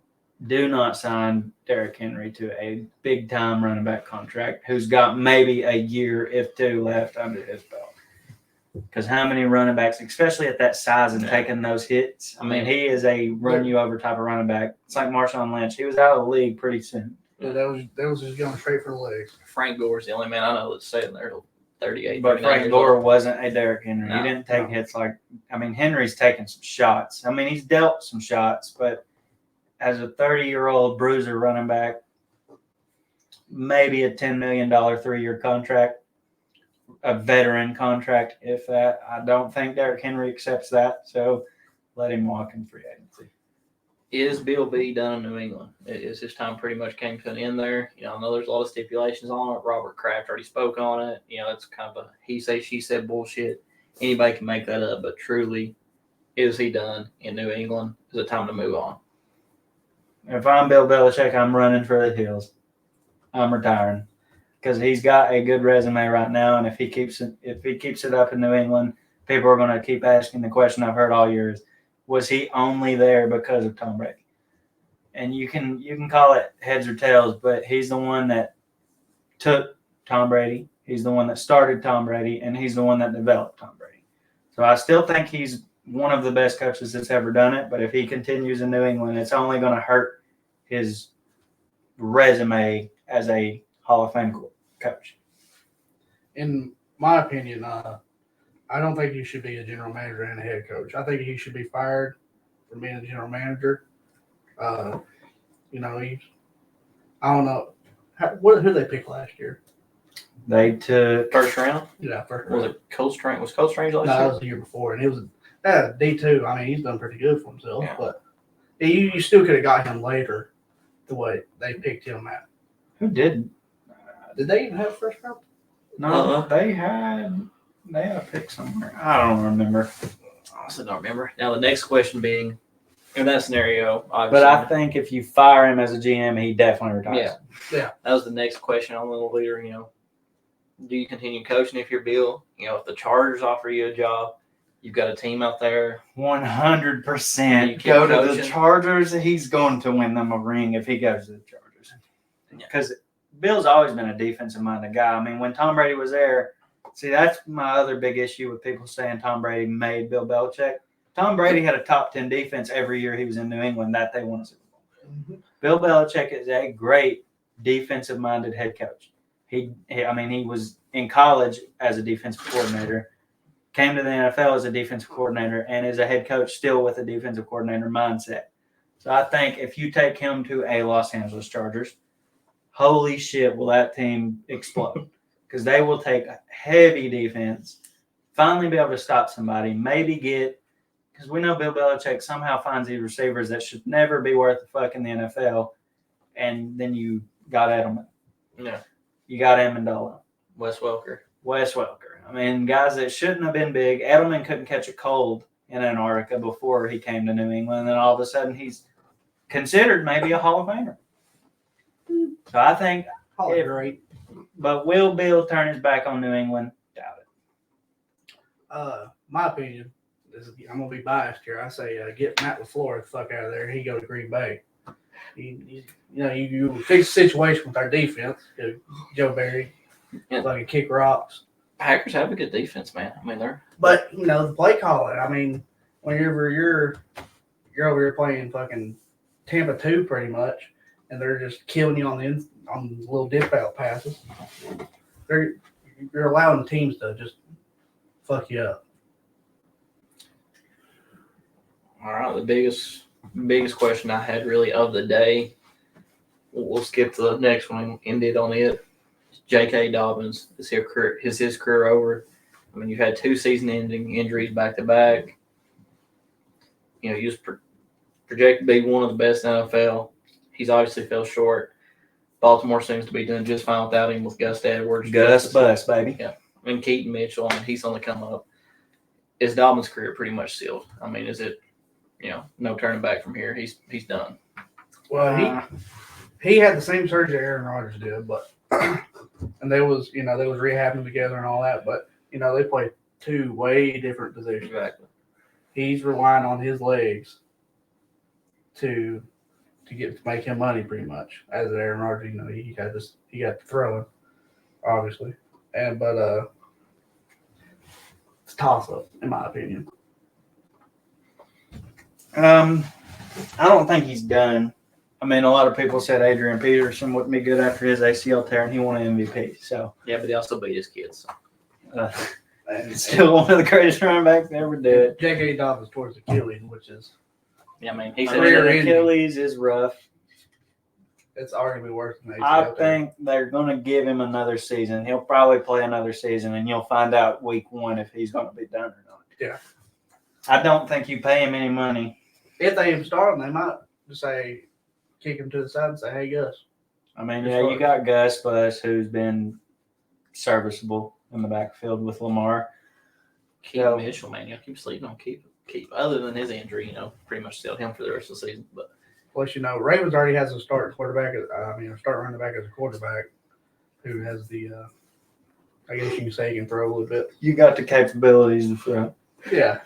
do not sign Derrick Henry to a big-time running back contract who's got maybe a year, if 2, left under his belt. Because how many running backs, especially at that size and taking those hits, I mean, he is a run-you-over type of running back. It's like Marshawn Lynch. He was out of the league pretty soon. Yeah, that was just going straight for the legs. Frank Gore's the only man I know that's sitting there till 38. But Frank Gore wasn't a Derrick Henry. No, he didn't take hits like – I mean, Henry's taken some shots. I mean, he's dealt some shots, but as a 30-year-old bruiser running back, maybe a $10 million 3-year contract, a veteran contract, if that. I don't think Derrick Henry accepts that, so let him walk in free agency. Is Bill B done in New England? Is his time pretty much came to an end there? I know there's a lot of stipulations on it. Robert Kraft already spoke on it. It's kind of a he say, she said bullshit. Anybody can make that up, but truly, is he done in New England? Is it time to move on? If I'm Bill Belichick, I'm running for the hills. I'm retiring because he's got a good resume right now, and if he keeps it up in New England, people are going to keep asking the question I've heard all years: was he only there because of Tom Brady? And you can call it heads or tails, but he's the one that took Tom Brady. He's the one that started Tom Brady, and he's the one that developed Tom Brady. So I still think he's one of the best coaches that's ever done it. But if he continues in New England, it's only going to hurt his resume as a Hall of Fame coach. In my opinion, I don't think he should be a general manager and a head coach. I think he should be fired from being a general manager. I don't know. Who did they pick last year? They took First round? Yeah, first Was round. it Cole Strange? Was Cole Strange No, last that year? was the year before, and it was D2. I mean, he's done pretty good for himself, Yeah. but you still could have got him later the way they picked him at. who did? Did they even have first round? No, they had a pick somewhere. I don't remember. Honestly, don't remember. Now, the next question being, in that scenario, obviously, But I think if you fire him as a GM, he definitely retires. that was the next question on the leader. Do you continue coaching if you're Bill? If the Chargers offer you a job, you've got a team out there. 100%. You keep Go to the coaching? Chargers. He's going to win them a ring if he goes to the Chargers. Because Bill's always been a defensive-minded guy. I mean, when Tom Brady was there, see, that's my other big issue with people saying Tom Brady made Bill Belichick. Tom Brady had a top 10 defense every year he was in New England that they won a Super Bowl. Mm-hmm. Bill Belichick is a great defensive-minded head coach. He was in college as a defensive coordinator, came to the NFL as a defensive coordinator, and is a head coach still with a defensive coordinator mindset. So I think if you take him to a Los Angeles Chargers, holy shit, will that team explode? Because they will take heavy defense, finally be able to stop somebody, maybe get – because we know Bill Belichick somehow finds these receivers that should never be worth a fuck in the NFL, and then you got Edelman. Yeah. You got Amendola. Wes Welker. I mean, guys that shouldn't have been big. Edelman couldn't catch a cold in Antarctica before he came to New England, and then all of a sudden he's considered maybe a Hall of Famer. So I think Probably great. But will Bill turn his back on New England? Doubt it. My opinion is I'm gonna be biased here. I say get Matt LaFleur the fuck out of there. He go to Green Bay. You fix the situation with our defense. Joe Barry, fucking kick rocks. Packers have a good defense, man. I mean, But the play calling. I mean, whenever you're over here playing fucking Tampa 2 pretty much, and they're just killing you on the little dip out passes. You're allowing teams to just fuck you up. all right. The biggest question I had really of the day. We'll skip to the next one and end it on it. J.K. Dobbins, is his career over? I mean, you've had 2 season-ending injuries back to back. You was projected to be one of the best in the NFL. He's obviously fell short. Baltimore seems to be doing just fine without him with Gus Edwards. Gus Bus, baby. Yeah. And Keaton Mitchell, I mean, he's on the come up. Is Dobbins' career pretty much sealed? I mean, is it, no turning back from here? He's done. Well, he had the same surgery Aaron Rodgers did, but and they was rehabbing together and all that, but they play 2 way different positions. Exactly. He's relying on his legs to make him money pretty much. As Aaron Rodgers, he got the throwing, obviously, but it's a toss up in my opinion. I don't think he's done. I mean, a lot of people said Adrian Peterson wouldn't be good after his ACL tear, and he won an MVP. So Yeah, but he also beat his kids. So. And still one of the greatest running backs to ever do it. J.K. Dobbins towards Achilles, which is Yeah, I mean, he I said mean, Career ending. Achilles is rough. it's arguably worse than ACL I tear. think they're going to give him another season. He'll probably play another season, and you'll find out week 1 if he's going to be done or not. Yeah. I don't think you pay him any money. If they even start him, they might just say, kick him to the side and say, "Hey, Gus." I mean, yeah, you got Gus Bus, who's been serviceable in the backfield with Lamar. Keaton Mitchell, man, keep sleeping on keep. Other than his injury, pretty much sealed him for the rest of the season. But Plus, Ravens already has a start quarterback. A start running back as a quarterback who has the. I guess you can say he can throw a little bit. You got the capabilities to throw. Yeah.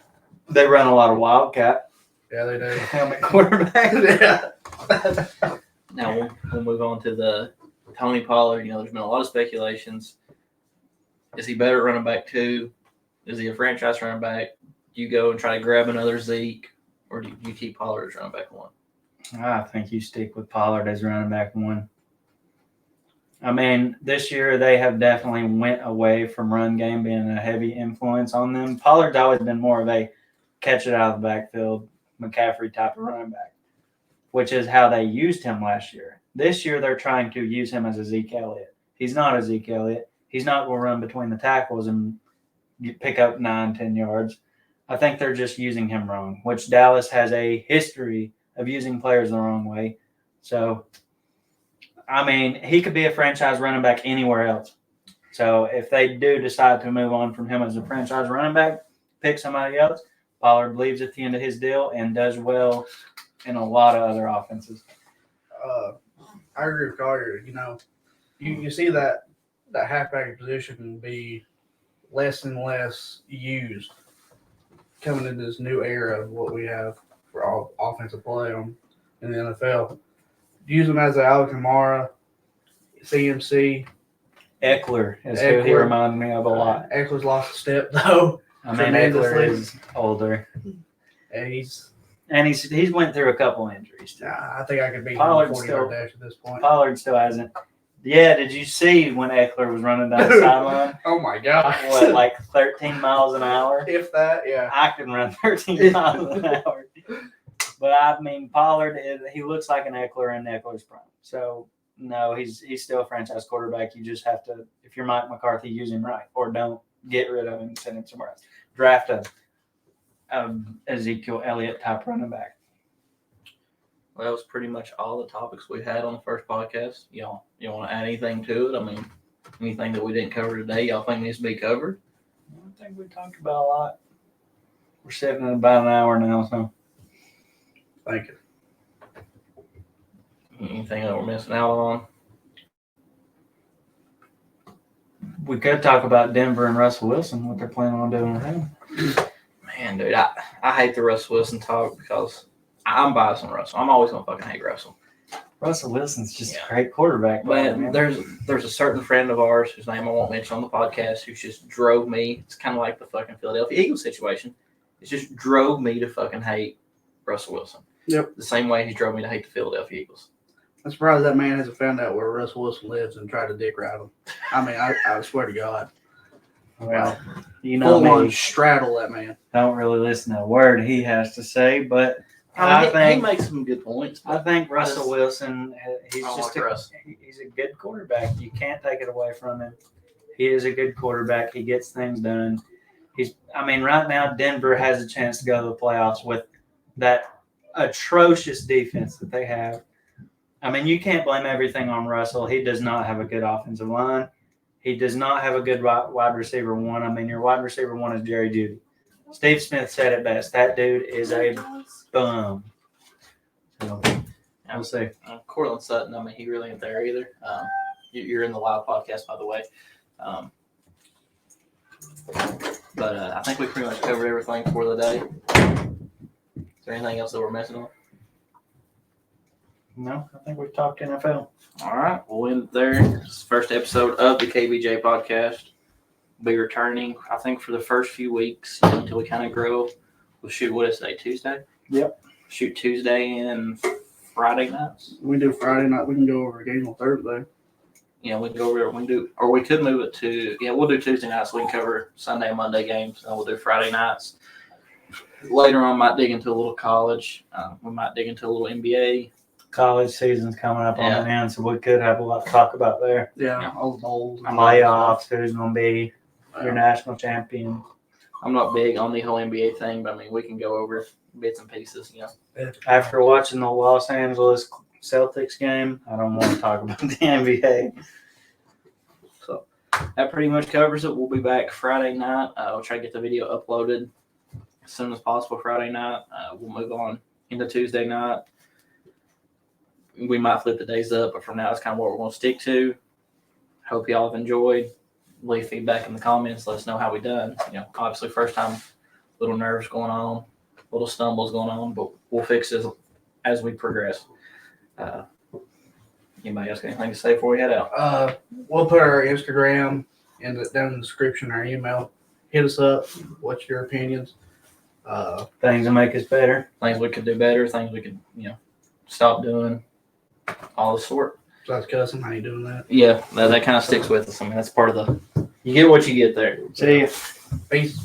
They run a lot of Wildcat. Yeah, they do. Helmet quarterback. Yeah. now we'll move on to the Tony Pollard. There's been a lot of speculations. Is he better at running back 2? Is he a franchise running back? Do you go and try to grab another Zeke, or do you keep Pollard as running back 1? I think you stick with Pollard as running back 1. I mean, this year they have definitely went away from run game being a heavy influence on them. Pollard's always been more of a catch it out of the backfield, McCaffrey type of running back, which is how they used him last year. This year they're trying to use him as a Zeke Elliott. He's not a Zeke Elliott. He's not going to run between the tackles and pick up 9-10 yards. I think they're just using him wrong, which Dallas has a history of using players the wrong way. So, I mean, he could be a franchise running back anywhere else. So if they do decide to move on from him as a franchise running back, pick somebody else, Pollard leaves at the end of his deal and does well in a lot of other offenses. I agree with Collier. You see that halfback position be less and less used coming into this new era of what we have for all offensive play in the NFL. Use them as an Alvin Kamara, CMC. Eckler is who he reminded me of a lot. Eckler's lost a step though. I mean, Eckler is older, and he's went through a couple injuries too. I think I could beat him Pollard 40-yard dash at this point. Pollard still hasn't. Yeah, did you see when Eckler was running down the sideline? Oh my God! What, like 13 miles an hour? If that, yeah. I can run 13 miles an hour. But I mean, Pollard, he looks like an Eckler in Eckler's prime. So no, he's still a franchise quarterback. You just have to, if you're Mike McCarthy, use him right, or don't get rid of him and send him somewhere else. Draft a Ezekiel Elliott type running back. Well, that was pretty much all the topics we had on the first podcast. You want to add anything to it? I mean, anything that we didn't cover today, y'all think needs to be covered? I think we talked about a lot. We're sitting at about an hour now, so. Thank you. Anything that we're missing out on? We could talk about Denver and Russell Wilson, what they're planning on doing with him. Man, dude, I hate the Russell Wilson talk because I'm biased on Russell. I'm always gonna fucking hate Russell. Russell Wilson's just a great quarterback. But man. there's a certain friend of ours whose name I won't mention on the podcast who just drove me. It's kind of like the fucking Philadelphia Eagles situation. It just drove me to fucking hate Russell Wilson. Yep. The same way he drove me to hate the Philadelphia Eagles. I'm surprised that man hasn't found out where Russell Wilson lives and tried to dick ride him. I mean, I swear to God. Well, you know Full on me. straddle that man. Don't really listen to a word he has to say, but I I mean, he think makes some good points. I think Russell Wilson, he's I don't just like Russ. he's a good quarterback. You can't take it away from him. He is a good quarterback. He gets things done. Right now Denver has a chance to go to the playoffs with that atrocious defense that they have. I mean, you can't blame everything on Russell. He does not have a good offensive line. He does not have a good wide receiver one. I mean, your wide receiver one is Jerry Jeudy. Steve Smith said it best. That dude is a bum. So, we'll see. Cortland Sutton, I mean, he really ain't there either. You're in the live podcast, by the way. But I think we pretty much covered everything for the day. Is there anything else that we're missing on? No, I think we've talked NFL. All right, we'll end it there. This is the first episode of the KBJ podcast. We'll be returning, I think, for the first few weeks until we kind of grow. We'll shoot, what is today, Tuesday? Yep. Shoot Tuesday and Friday nights. We do Friday night. We can go over a game on Thursday. Yeah, we can go over there. We can do, or we could move it to, we'll do Tuesday nights. So we can cover Sunday and Monday games, and we'll do Friday nights. Later on, might dig into a little college. We might dig into a little NBA. College season's coming up on the end, so we could have a lot to talk about there. Yeah, all the bowls. Playoffs, who's going to be your national champion. I'm not big on the whole NBA thing, but I mean, we can go over bits and pieces, After watching the Los Angeles Celtics game, I don't want to talk about the NBA. So that pretty much covers it. We'll be back Friday night. We'll try to get the video uploaded as soon as possible Friday night. We'll move on into Tuesday night. We might flip the days up, but for now, it's kind of what we're going to stick to. Hope y'all have enjoyed. Leave feedback in the comments. Let us know how we done. Obviously, first time, little nerves going on, little stumbles going on, but we'll fix it as we progress. Anybody else got anything to say before we head out? We'll put our Instagram down in the description, our email. Hit us up. What's your opinions? Things that make us better. Things we could do better, things we could, stop doing, all the sort. Besides cussing, how you doing that? Yeah, that kind of sticks with us. I mean, that's part of you get what you get there. See ya. Peace.